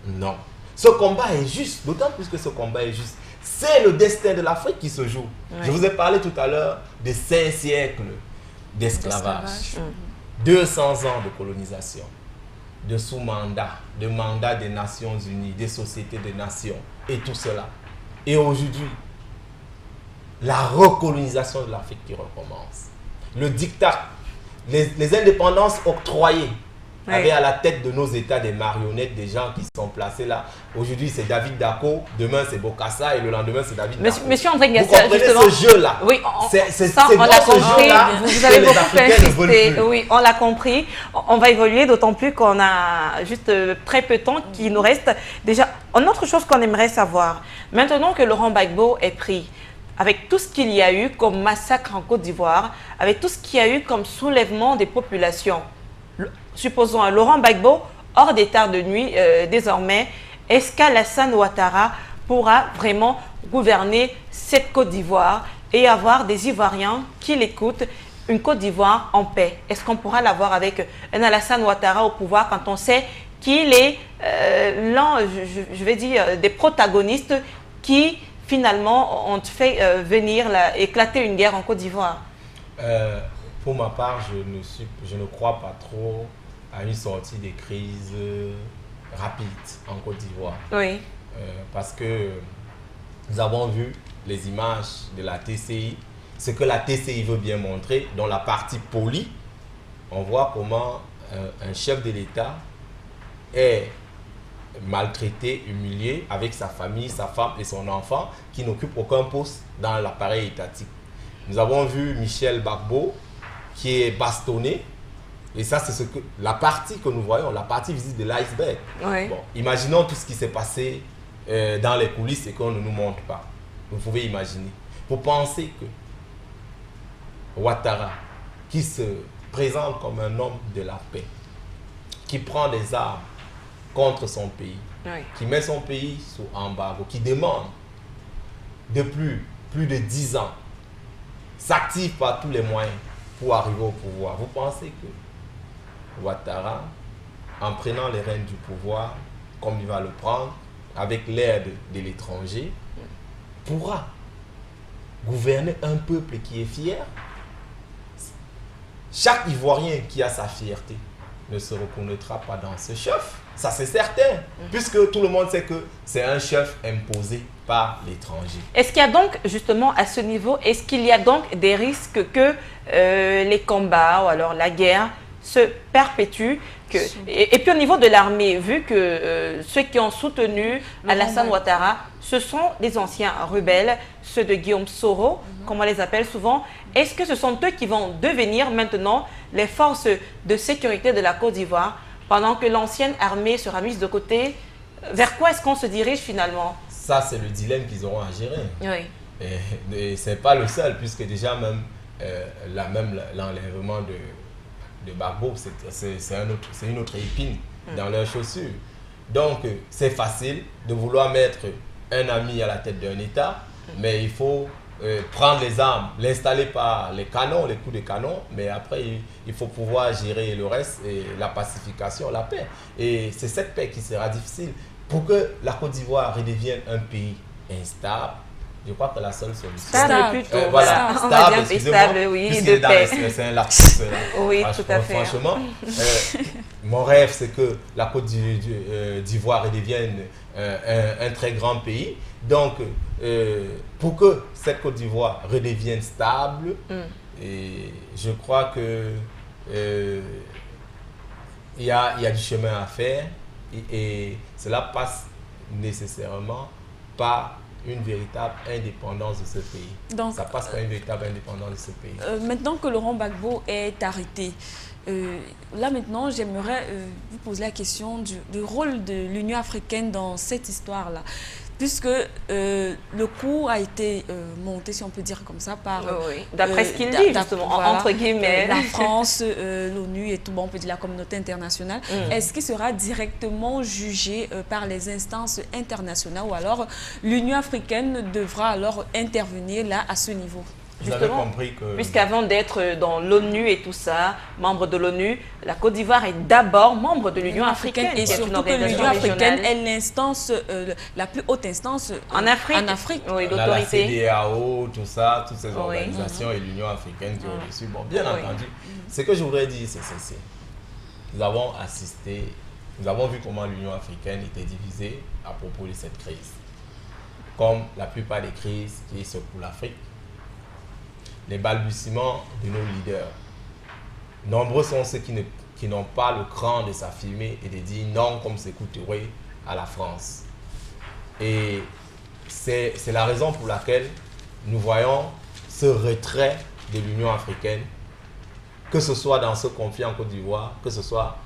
Non. Ce combat est juste, d'autant plus que ce combat est juste. C'est le destin de l'Afrique qui se joue. Je vous ai parlé tout à l'heure de 5 siècles d'esclavage, 200 ans de colonisation, de sous-mandat, de mandat des Nations Unies, des sociétés des nations, et tout cela. Et aujourd'hui, la recolonisation de l'Afrique qui recommence. Le diktat, les indépendances octroyées avec à la tête de nos États des marionnettes, des gens qui sont placés là. Aujourd'hui, c'est David Dacko, demain c'est Bokassa et le lendemain c'est David Dacko. Monsieur André Ngassia, vous comprenez justement, ce jeu-là? Oui, c'est on l'a compris. Vous avez beaucoup insisté. Oui, on l'a compris. On va évoluer, d'autant plus qu'on a juste très peu de temps qui nous reste. Déjà, une autre chose qu'on aimerait savoir, maintenant que Laurent Gbagbo est pris, avec tout ce qu'il y a eu comme massacre en Côte d'Ivoire, avec tout ce qu'il y a eu comme soulèvement des populations, supposons un Laurent Gbagbo hors d'état de nuit désormais, est-ce qu'Alassane Ouattara pourra vraiment gouverner cette Côte d'Ivoire et avoir des Ivoiriens qui l'écoutent, une Côte d'Ivoire en paix? Est-ce qu'on pourra l'avoir avec un Alassane Ouattara au pouvoir quand on sait qu'il est l'un, je vais dire, des protagonistes qui finalement ont fait éclater une guerre en Côte d'Ivoire? Pour ma part, je ne crois pas trop à une sortie des crises rapides en Côte d'Ivoire. Oui. Parce que nous avons vu les images de la TCI, ce que la TCI veut bien montrer, dans la partie polie, on voit comment un chef de l'État est maltraité, humilié, avec sa famille, sa femme et son enfant, qui n'occupent aucun poste dans l'appareil étatique. Nous avons vu Michel Gbagbo, qui est bastonné, et ça c'est la partie que nous voyons, la partie visible de l'iceberg. Oui. Bon, imaginons tout ce qui s'est passé dans les coulisses et qu'on ne nous montre pas. Vous pouvez imaginer. Vous pensez que Ouattara, qui se présente comme un homme de la paix, qui prend des armes contre son pays, qui met son pays sous embargo, qui demande depuis plus de 10 ans, s'active par tous les moyens pour arriver au pouvoir. Vous pensez que Ouattara, en prenant les rênes du pouvoir, comme il va le prendre, avec l'aide de l'étranger, pourra gouverner un peuple qui est fier? Chaque Ivoirien qui a sa fierté ne se reconnaîtra pas dans ce chef. Ça, c'est certain, puisque tout le monde sait que c'est un chef imposé par l'étranger. Est-ce qu'il y a donc, justement, à ce niveau, est-ce qu'il y a donc des risques que les combats ou alors la guerre se perpétuent et puis au niveau de l'armée, vu que ceux qui ont soutenu Alassane Ouattara, ce sont des anciens rebelles, ceux de Guillaume Soro, comme on les appelle souvent, est-ce que ce sont eux qui vont devenir maintenant les forces de sécurité de la Côte d'Ivoire pendant que l'ancienne armée sera mise de côté? Vers quoi est-ce qu'on se dirige finalement? Ça, c'est le dilemme qu'ils auront à gérer. Oui. Et ce n'est pas le seul, puisque déjà même l'enlèvement de Gbagbo, c'est une autre épine dans leurs chaussures. Donc, c'est facile de vouloir mettre un ami à la tête d'un État, mais il faut prendre les armes, l'installer par les canons, les coups de canon, mais après, il faut pouvoir gérer le reste, et la pacification, la paix. Et c'est cette paix qui sera difficile. Pour que la Côte d'Ivoire redevienne un pays instable, je crois que la seule solution... Stable plutôt. Voilà, stable, stable, oui, de paix. C'est un lapsus. Oui, tout à fait. Franchement, mon rêve, c'est que la Côte d'Ivoire redevienne un très grand pays. Donc, pour que cette Côte d'Ivoire redevienne stable, et je crois que il y a du chemin à faire, et cela passe nécessairement par une véritable indépendance de ce pays. Donc, ça passe par une véritable indépendance de ce pays. Maintenant que Laurent Gbagbo est arrêté, là maintenant j'aimerais vous poser la question du rôle de l'Union africaine dans cette histoire-là. Puisque le coup a été monté, si on peut dire comme ça, par... d'après ce qu'il dit, justement, voilà, entre guillemets. La France, l'ONU et tout, bon, on peut dire la communauté internationale. Est-ce qu'il sera directement jugé par les instances internationales ou alors l'Union africaine devra alors intervenir là à ce niveau? Vous avez compris que... Puisqu'avant d'être dans l'ONU et tout ça, membre de l'ONU, la Côte d'Ivoire est d'abord membre de l'Union africaine. Et surtout que l'Union africaine est l'instance, la plus haute instance en Afrique. Oui, d'autorité. La CEDEAO, tout ça, toutes ces organisations et l'Union africaine qui ont reçu. Bon, bien entendu, ce que je voudrais dire, c'est ceci. Nous avons assisté, nous avons vu comment l'Union africaine était divisée à propos de cette crise. Comme la plupart des crises qui secouent l'Afrique, les balbutiements de nos leaders. Nombreux sont ceux qui qui n'ont pas le cran de s'affirmer et de dire non comme Sékou Touré à la France. Et c'est la raison pour laquelle nous voyons ce retrait de l'Union africaine, que ce soit dans ce conflit en Côte d'Ivoire, que ce soit...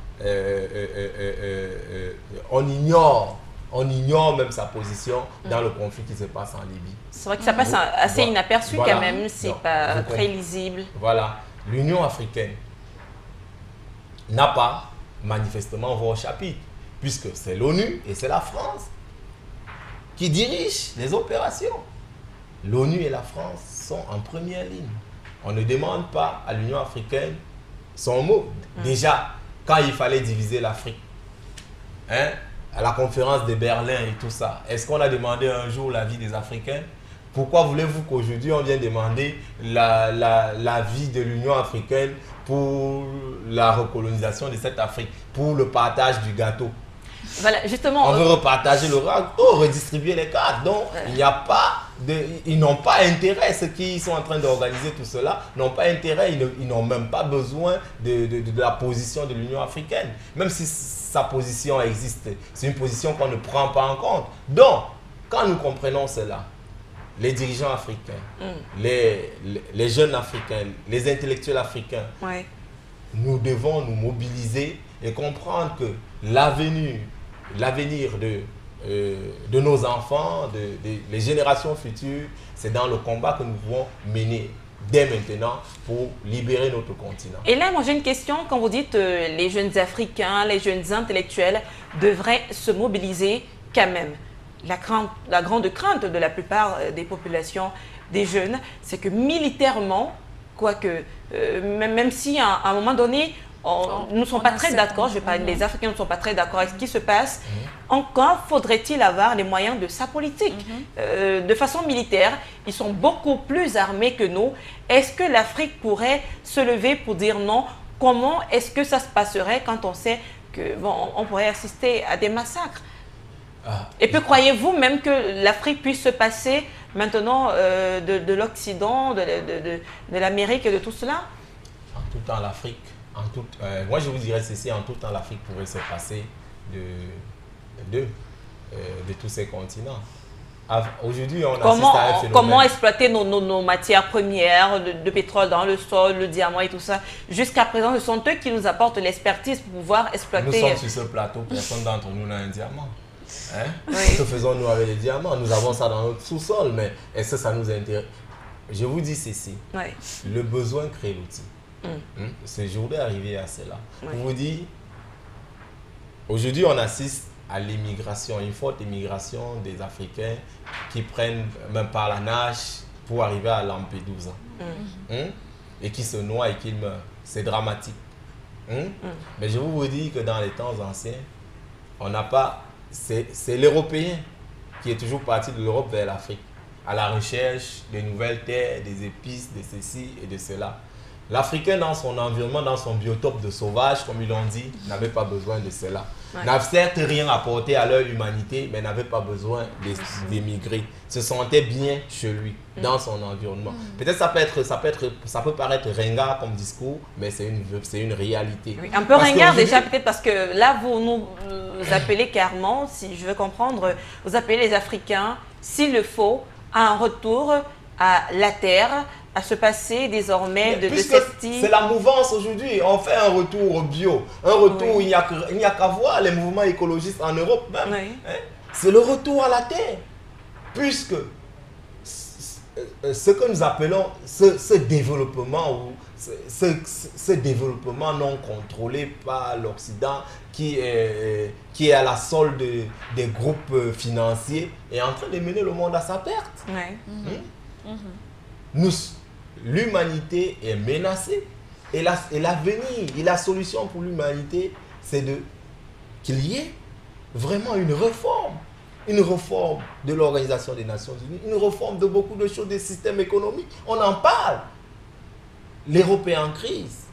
on ignore même sa position dans le conflit qui se passe en Libye. C'est vrai que ça passe assez inaperçu quand même, c'est pas très lisible. Voilà, l'Union africaine n'a pas manifestement voix au chapitre, puisque c'est l'ONU et c'est la France qui dirigent les opérations. L'ONU et la France sont en première ligne. On ne demande pas à l'Union africaine son mot. Déjà, quand il fallait diviser l'Afrique, hein, à la conférence de Berlin et tout ça, est-ce qu'on a demandé un jour l'avis des Africains? Pourquoi voulez-vous qu'aujourd'hui on vienne demander l'avis de l'Union africaine pour la recolonisation de cette Afrique, pour le partage du gâteau? Voilà, justement, on veut repartager le gâteau, redistribuer les cartes. Donc, il n'y a pas ils n'ont pas intérêt, ceux qui sont en train d'organiser tout cela n'ont pas intérêt, ils n'ont même pas besoin de la position de l'Union africaine. Même si sa position existe, c'est une position qu'on ne prend pas en compte. Donc, quand nous comprenons cela, les dirigeants africains, les jeunes africains, les intellectuels africains, nous devons nous mobiliser et comprendre que l'avenir de nos enfants, les générations futures, c'est dans le combat que nous devons mener dès maintenant pour libérer notre continent. Et là, moi j'ai une question. Quand vous dites les jeunes Africains, les jeunes intellectuels devraient se mobiliser quand même. La grande crainte de la plupart des populations, des jeunes, c'est que militairement, quoique, même si à un moment donné, nous ne sommes pas très d'accord, je vais parler des Africains, ne sont pas très d'accord avec ce qui se passe. Encore faudrait-il avoir les moyens de sa politique. De façon militaire, ils sont beaucoup plus armés que nous. Est-ce que l'Afrique pourrait se lever pour dire non? Comment est-ce que ça se passerait quand on sait qu'on pourrait assister à des massacres? Et puis croyez-vous même que l'Afrique puisse se passer maintenant de l'Occident, de l'Amérique et de tout cela? En tout temps, l'Afrique, moi je vous dirais ceci, en tout temps l'Afrique pourrait se passer de tous ces continents. Aujourd'hui, on assiste à un phénomène. Comment exploiter nos matières premières, de pétrole dans le sol, le diamant et tout ça? Jusqu'à présent, ce sont eux qui nous apportent l'expertise pour pouvoir exploiter. Nous sommes sur ce plateau, personne d'entre nous n'a un diamant. Hein? Oui. Que faisons-nous avec les diamants? Nous avons ça dans notre sous-sol, mais est-ce que ça nous intéresse? Je vous dis ceci, le besoin crée l'outil. Ce jour d'arriver à cela. Pour vous dire, aujourd'hui on assiste à l'immigration, une forte immigration des Africains qui prennent même par la nage pour arriver à Lampedusa. Et qui se noient et qui meurent. C'est dramatique. Mais je vous dis que dans les temps anciens, on n'a pas... C'est l'Européen qui est toujours parti de l'Europe vers l'Afrique, à la recherche des nouvelles terres, des épices, de ceci et de cela. L'Africain, dans son environnement, dans son biotope de sauvage, comme ils l'ont dit, n'avait pas besoin de cela. N'a certes rien apporté à leur humanité, mais n'avait pas besoin d'émigrer. Se sentait bien chez lui, dans son environnement. Peut-être ça peut paraître ringard comme discours, mais c'est une réalité. Oui, un peu ringard déjà, peut-être parce que là, vous nous appelez clairement, si je veux comprendre, vous appelez les Africains, s'il le faut, à un retour à la terre, à se passer désormais de cette... C'est la mouvance aujourd'hui. On fait un retour au bio. Un retour où il n'y a qu'à voir les mouvements écologistes en Europe même. Hein? C'est le retour à la terre. Puisque ce que nous appelons ce développement, ce développement non contrôlé par l'Occident qui est à la solde des groupes financiers est en train de mener le monde à sa perte. L'humanité est menacée et l'avenir et la solution pour l'humanité, c'est qu'il y ait vraiment une réforme de l'Organisation des Nations Unies, une réforme de beaucoup de choses, des systèmes économiques. On en parle. L'Europe est en crise.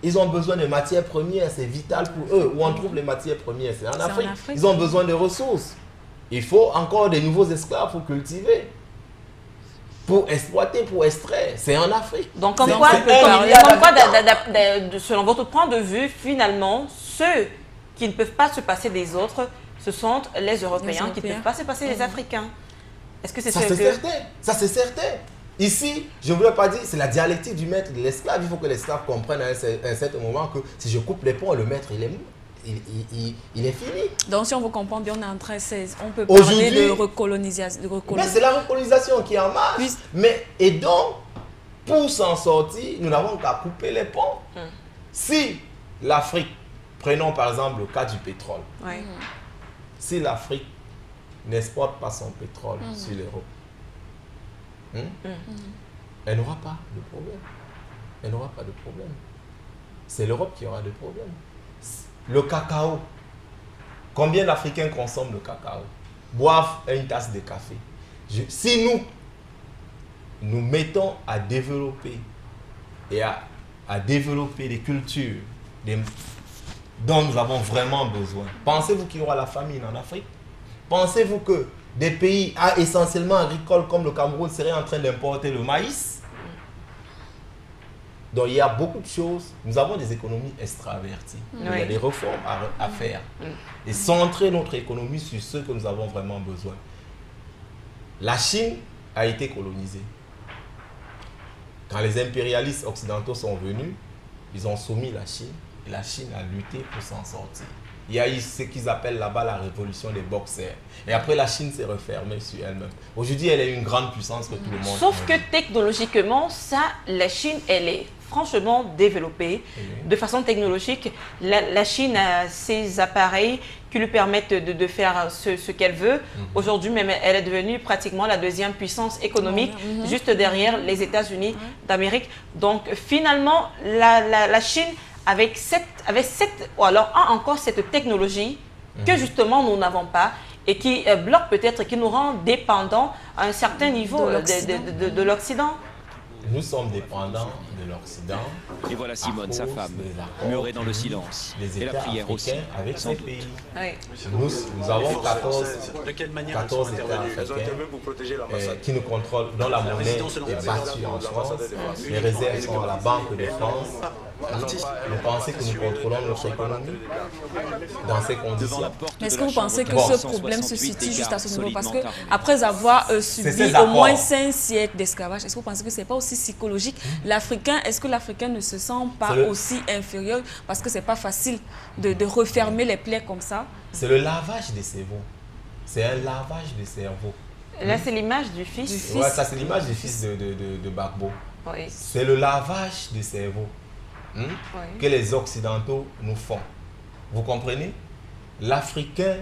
Ils ont besoin de matières premières, c'est vital pour eux. Où on trouve les matières premières, c'est en Afrique. Ils ont besoin de ressources. Il faut encore des nouveaux esclaves pour cultiver. pour exploiter, pour extraire. C'est en Afrique. Donc, selon votre point de vue, finalement, ceux qui ne peuvent pas se passer des autres, ce sont les Européens qui ne peuvent pas se passer des Africains. Est-ce que c'est certain? Ça, c'est certain. Ici, je ne voulais pas dire, c'est la dialectique du maître et de l'esclave. Il faut que l'esclave comprenne à un certain moment que si je coupe les ponts, le maître, il est fini. Donc, si on vous comprend bien, on est en train, on peut parler de recolonisation. Mais c'est la recolonisation qui est en marche. Et donc, pour s'en sortir, nous n'avons qu'à couper les ponts. Si l'Afrique, prenons par exemple le cas du pétrole, si l'Afrique n'exporte pas son pétrole sur l'Europe, elle n'aura pas de problème. Elle n'aura pas de problème. C'est l'Europe qui aura des problèmes. Le cacao. Combien d'Africains consomment le cacao? Boivent une tasse de café. Si nous mettons à développer et à développer des cultures dont nous avons vraiment besoin, pensez-vous qu'il y aura la famine en Afrique? Pensez-vous que des pays essentiellement agricoles comme le Cameroun seraient en train d'importer le maïs? Donc il y a beaucoup de choses. Nous avons des économies extraverties. Il y a des réformes à faire. Et centrer notre économie sur ce que nous avons vraiment besoin. La Chine a été colonisée. Quand les impérialistes occidentaux sont venus, ils ont soumis la Chine. Et la Chine a lutté pour s'en sortir. Il y a eu ce qu'ils appellent là-bas la révolution des boxers. Et après, la Chine s'est refermée sur elle-même. Aujourd'hui, elle est une grande puissance que tout le monde... Sauf que technologiquement, la Chine, elle est franchement développée de façon technologique. La Chine a ses appareils qui lui permettent de faire ce qu'elle veut. Aujourd'hui, même, elle est devenue pratiquement la deuxième puissance économique, juste derrière les États-Unis d'Amérique. Donc, finalement, la Chine... Avec encore cette technologie que justement nous n'avons pas et qui bloque peut-être, qui nous rend dépendants à un certain niveau de l'Occident. Nous sommes dépendants de l'Occident. Et voilà Simone, sa femme, murée dans le silence. Les États africains avec ces pays. Oui. Nous avons 14 États africains qui nous contrôlent, dont la monnaie est battue en France. Les réserves sont à la Banque de France. Vous pensez que nous contrôlons notre économie dans ces conditions? Mais est-ce que vous pensez que ce problème se situe juste à ce niveau? Parce qu'après avoir subi au moins 5 siècles d'esclavage, est-ce que vous pensez que ce n'est pas aussi psychologique? Est-ce que l'Africain ne se sent pas aussi inférieur? Parce que ce n'est pas facile de refermer les plaies comme ça. C'est le lavage des cerveaux. C'est un lavage des cerveaux. Là, c'est l'image du fils. Oui, ça c'est l'image du fils de Gbagbo. Oui. C'est le lavage des cerveaux. Que les Occidentaux nous font. Vous comprenez? L'Africain,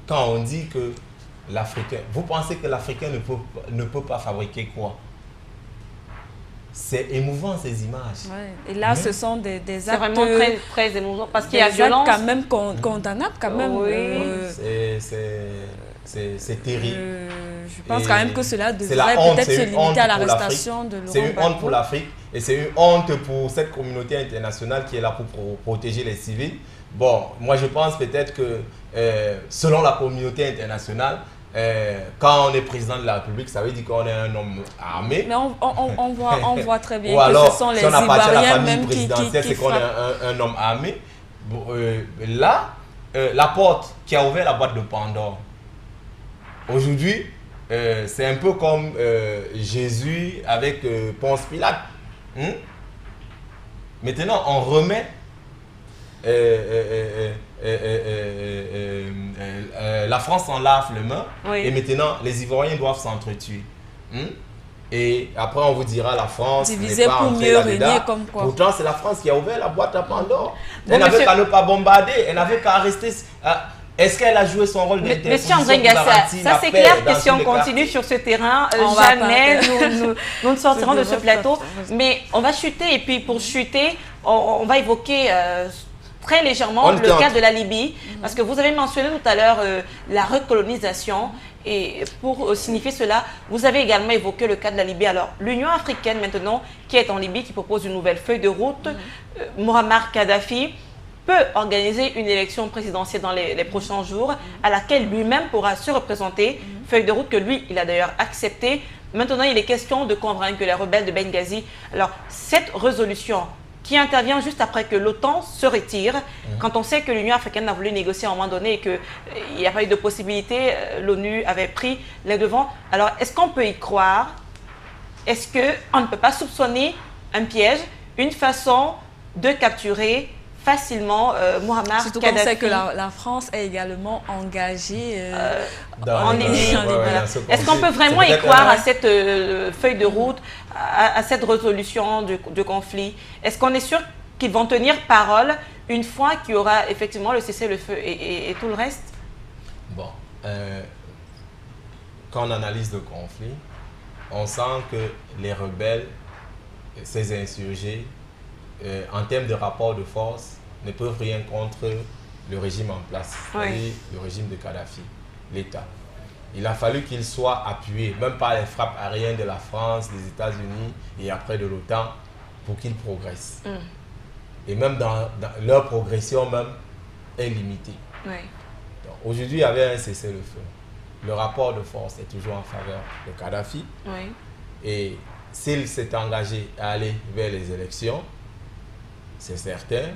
quand on dit que l'Africain, vous pensez que l'Africain ne peut pas fabriquer quoi? C'est émouvant ces images. Et là, ce sont des actes... C'est vraiment très, très émouvant parce qu'il y a violence. Quand même condamnables, quand même. C'est terrible. Je pense quand même que cela devrait peut-être se limiter à l'arrestation de Laurent Gbagbo. C'est une honte pour l'Afrique et c'est une honte pour cette communauté internationale qui est là pour protéger les civils. Bon, moi je pense peut-être que selon la communauté internationale, quand on est président de la République, ça veut dire qu'on est un homme armé. Mais on voit très bien ou alors, que ce sont les si on appartient à la famille Ivoiriens présidentielle, c'est qu'on est un homme armé. Bon, là, la porte qui a ouvert la boîte de Pandore, aujourd'hui, c'est un peu comme Jésus avec Ponce Pilate. Maintenant, on remet la France en lave les mains et maintenant, les Ivoiriens doivent s'entretuer. Et après, on vous dira la France n'est pas entrée là-dedans. Pourtant, c'est la France qui a ouvert la boîte à Pandore. Elle n'avait qu'à ne pas bombarder, elle n'avait qu'à rester... Est-ce qu'elle a joué son rôle d'interposition? Monsieur André Ngassa, ça c'est clair que si on continue sur ce terrain, jamais nous ne sortirons de ce plateau. Mais on va chuter et puis pour chuter, on va évoquer très légèrement le cas de la Libye. Parce que vous avez mentionné tout à l'heure la recolonisation. Et pour signifier cela, vous avez également évoqué le cas de la Libye. Alors, l'Union africaine maintenant, qui est en Libye, qui propose une nouvelle feuille de route, Muammar Kadhafi, peut organiser une élection présidentielle dans les prochains jours à laquelle lui-même pourra se représenter, feuille de route que lui, il a d'ailleurs acceptée. Maintenant, il est question de convaincre les rebelles de Benghazi. Alors, cette résolution qui intervient juste après que l'OTAN se retire, quand on sait que l'Union africaine a voulu négocier à un moment donné et qu'il n'y a pas eu de possibilité, l'ONU avait pris les devants. Alors, est-ce qu'on peut y croire? Est-ce qu'on ne peut pas soupçonner un piège, une façon de capturer facilement Muammar Kadhafi? Surtout qu'on sait que la France est également engagée en Libye. Est-ce qu'on peut vraiment y croire à cette feuille de route, à cette résolution du conflit? Est-ce qu'on est sûr qu'ils vont tenir parole une fois qu'il y aura effectivement le cessez-le-feu et tout le reste? Bon, quand on analyse le conflit, on sent que les rebelles, ces insurgés, en termes de rapport de force, ne peuvent rien contre le régime en place, c'est-à-dire le régime de Kadhafi, l'État. Il a fallu qu'il soit appuyé, même par les frappes aériennes de la France, des États-Unis et après de l'OTAN, pour qu'il progresse. Et même dans leur progression même est limitée. Aujourd'hui, il y avait un cessez-le-feu. Le rapport de force est toujours en faveur de Kadhafi. Et s'il s'est engagé à aller vers les élections, c'est certain,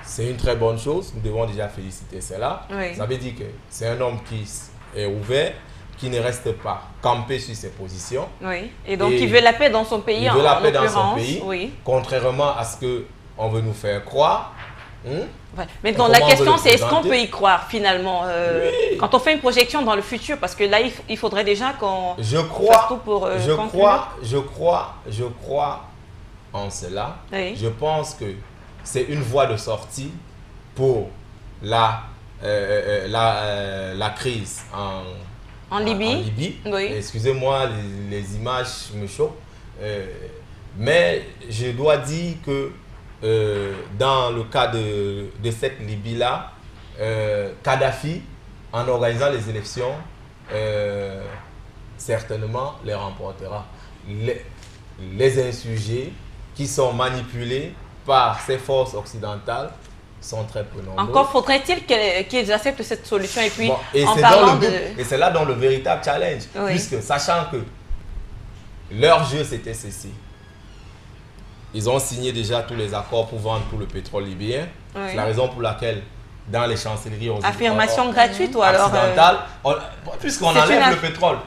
c'est une très bonne chose. Nous devons déjà féliciter cela. Ça veut dire que c'est un homme qui est ouvert, qui ne reste pas campé sur ses positions. Et donc il veut la paix dans son pays. Il veut la paix dans son pays, contrairement à ce qu'on veut nous faire croire. Maintenant, la question, c'est est-ce qu'on peut y croire finalement quand on fait une projection dans le futur? Parce que là, il faudrait déjà qu'on fasse tout pour je crois en cela. Je pense que c'est une voie de sortie pour la crise en Libye. Excusez-moi, les images me choquent. Mais je dois dire que dans le cas de cette Libye-là, Kadhafi, en organisant les élections, certainement les remportera. Les insurgés qui sont manipulés par ces forces occidentales sont très peu nombreux. Encore faudrait-il qu'ils acceptent cette solution et puis et c'est là dans le véritable challenge, puisque sachant que leur jeu s'était cessé, ils ont signé déjà tous les accords pour vendre tout le pétrole libyen. C'est la raison pour laquelle dans les chancelleries affirmation gratuite ou alors puisqu'on enlève le pétrole,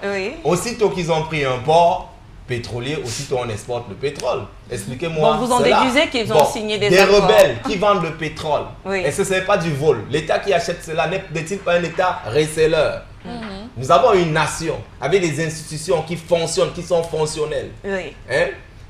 aussitôt qu'ils ont pris un port pétrolier, aussitôt on exporte le pétrole. Expliquez-moi. Vous en déduisez qu'ils ont signé des accords. Des rebelles qui vendent le pétrole. Est-ce que ce n'est pas du vol? L'État qui achète cela n'est-il pas un État reseller? Nous avons une nation avec des institutions qui fonctionnent, qui sont fonctionnelles.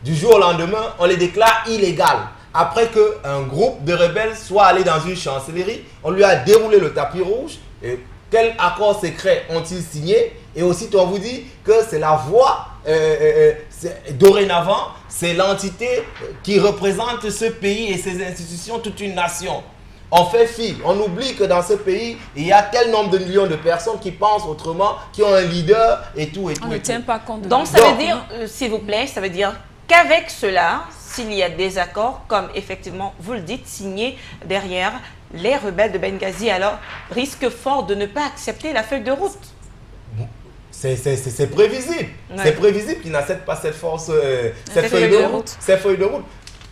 Du jour au lendemain, on les déclare illégales. Après qu'un groupe de rebelles soit allé dans une chancellerie, on lui a déroulé le tapis rouge. Et quels accords secrets ont-ils signé? Et aussitôt, on vous dit que c'est la voie, dorénavant, c'est l'entité qui représente ce pays et ses institutions, toute une nation. On fait fi, on oublie que dans ce pays, il y a tel nombre de millions de personnes qui pensent autrement, qui ont un leader et tout et tout. On ne tient pas compte de donc ça veut dire, s'il vous plaît, ça veut dire qu'avec cela, s'il y a des accords, comme effectivement vous le dites, signés derrière, les rebelles de Benghazi alors risquent fort de ne pas accepter la feuille de route. C'est prévisible. C'est prévisible qu'ils n'acceptent pas cette force, cette feuille de route.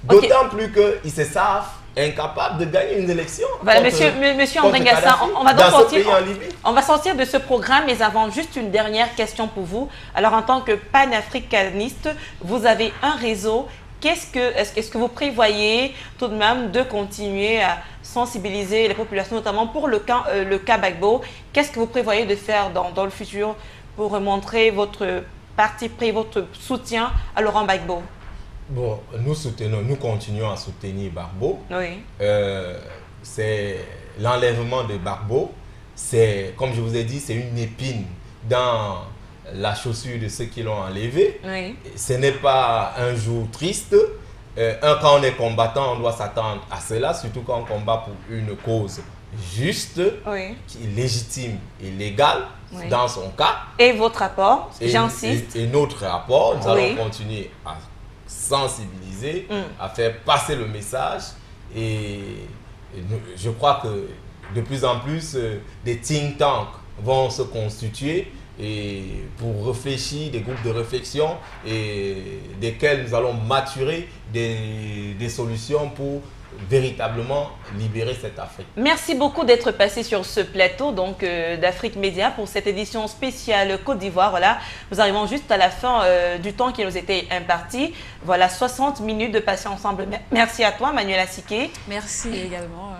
D'autant plus qu'ils se savent incapables de gagner une élection. Voilà, monsieur André Ngassin, on va sortir de ce programme, mais avant, juste une dernière question pour vous. Alors, en tant que panafricaniste, vous avez un réseau. Est-ce que vous prévoyez tout de même de continuer à sensibiliser les populations, notamment pour le cas Gbagbo? Qu'est-ce que vous prévoyez de faire dans le futur pour montrer votre parti pris, votre soutien à Laurent Gbagbo? Bon, nous continuons à soutenir Gbagbo. C'est l'enlèvement de Gbagbo. C'est, comme je vous ai dit, c'est une épine dans la chaussure de ceux qui l'ont enlevé. Ce n'est pas un jour triste. Quand on est combattant, on doit s'attendre à cela, surtout quand on combat pour une cause juste, légitime et légale, dans son cas. Et votre rapport, j'insiste. Et notre rapport, nous allons continuer à sensibiliser, à faire passer le message Et je crois que de plus en plus, des think tanks vont se constituer et pour réfléchir, des groupes de réflexion et desquels nous allons maturer des solutions pour véritablement libérer cette Afrique. Merci beaucoup d'être passé sur ce plateau d'Afrique Média pour cette édition spéciale Côte d'Ivoire. Voilà, nous arrivons juste à la fin du temps qui nous était imparti. Voilà, 60 minutes de passer ensemble. Merci à toi, Manuela Siké. Merci également.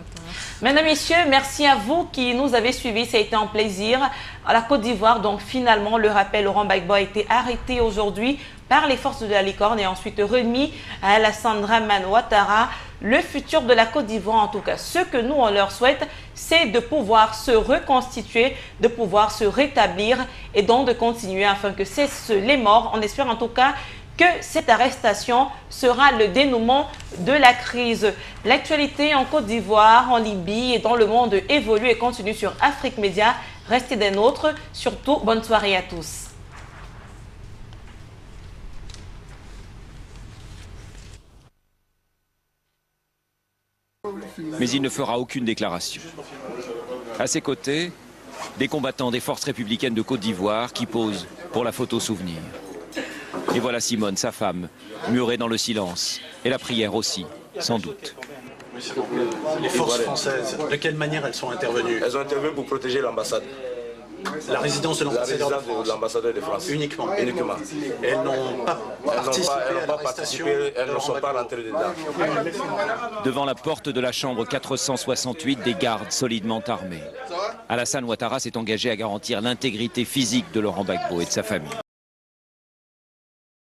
Mesdames, Messieurs, merci à vous qui nous avez suivis. Ça a été un plaisir. À la Côte d'Ivoire, donc finalement, le rappel, Laurent Gbagbo a été arrêté aujourd'hui par les forces de la Licorne et ensuite remis à Alassane Dramane Ouattara. Le futur de la Côte d'Ivoire, en tout cas, ce que nous, on leur souhaite, c'est de pouvoir se reconstituer, de pouvoir se rétablir et donc de continuer afin que cessent les morts. On espère en tout cas que cette arrestation sera le dénouement de la crise. L'actualité en Côte d'Ivoire, en Libye et dans le monde évolue et continue sur Afrique Média. Restez des nôtres. Surtout, bonne soirée à tous. Mais il ne fera aucune déclaration. À ses côtés, des combattants des forces républicaines de Côte d'Ivoire qui posent pour la photo souvenir. Et voilà Simone, sa femme, murée dans le silence. Et la prière aussi, sans doute. Les forces françaises, de quelle manière elles sont intervenues? Elles ont intervenu pour protéger l'ambassade. La résidence de l'ambassadeur de France. Uniquement. Uniquement. Elles n'ont pas participé, elles ne sont pas rentrées dedans. Devant la porte de la chambre 468, des gardes solidement armés. Alassane Ouattara s'est engagé à garantir l'intégrité physique de Laurent Gbagbo et de sa famille.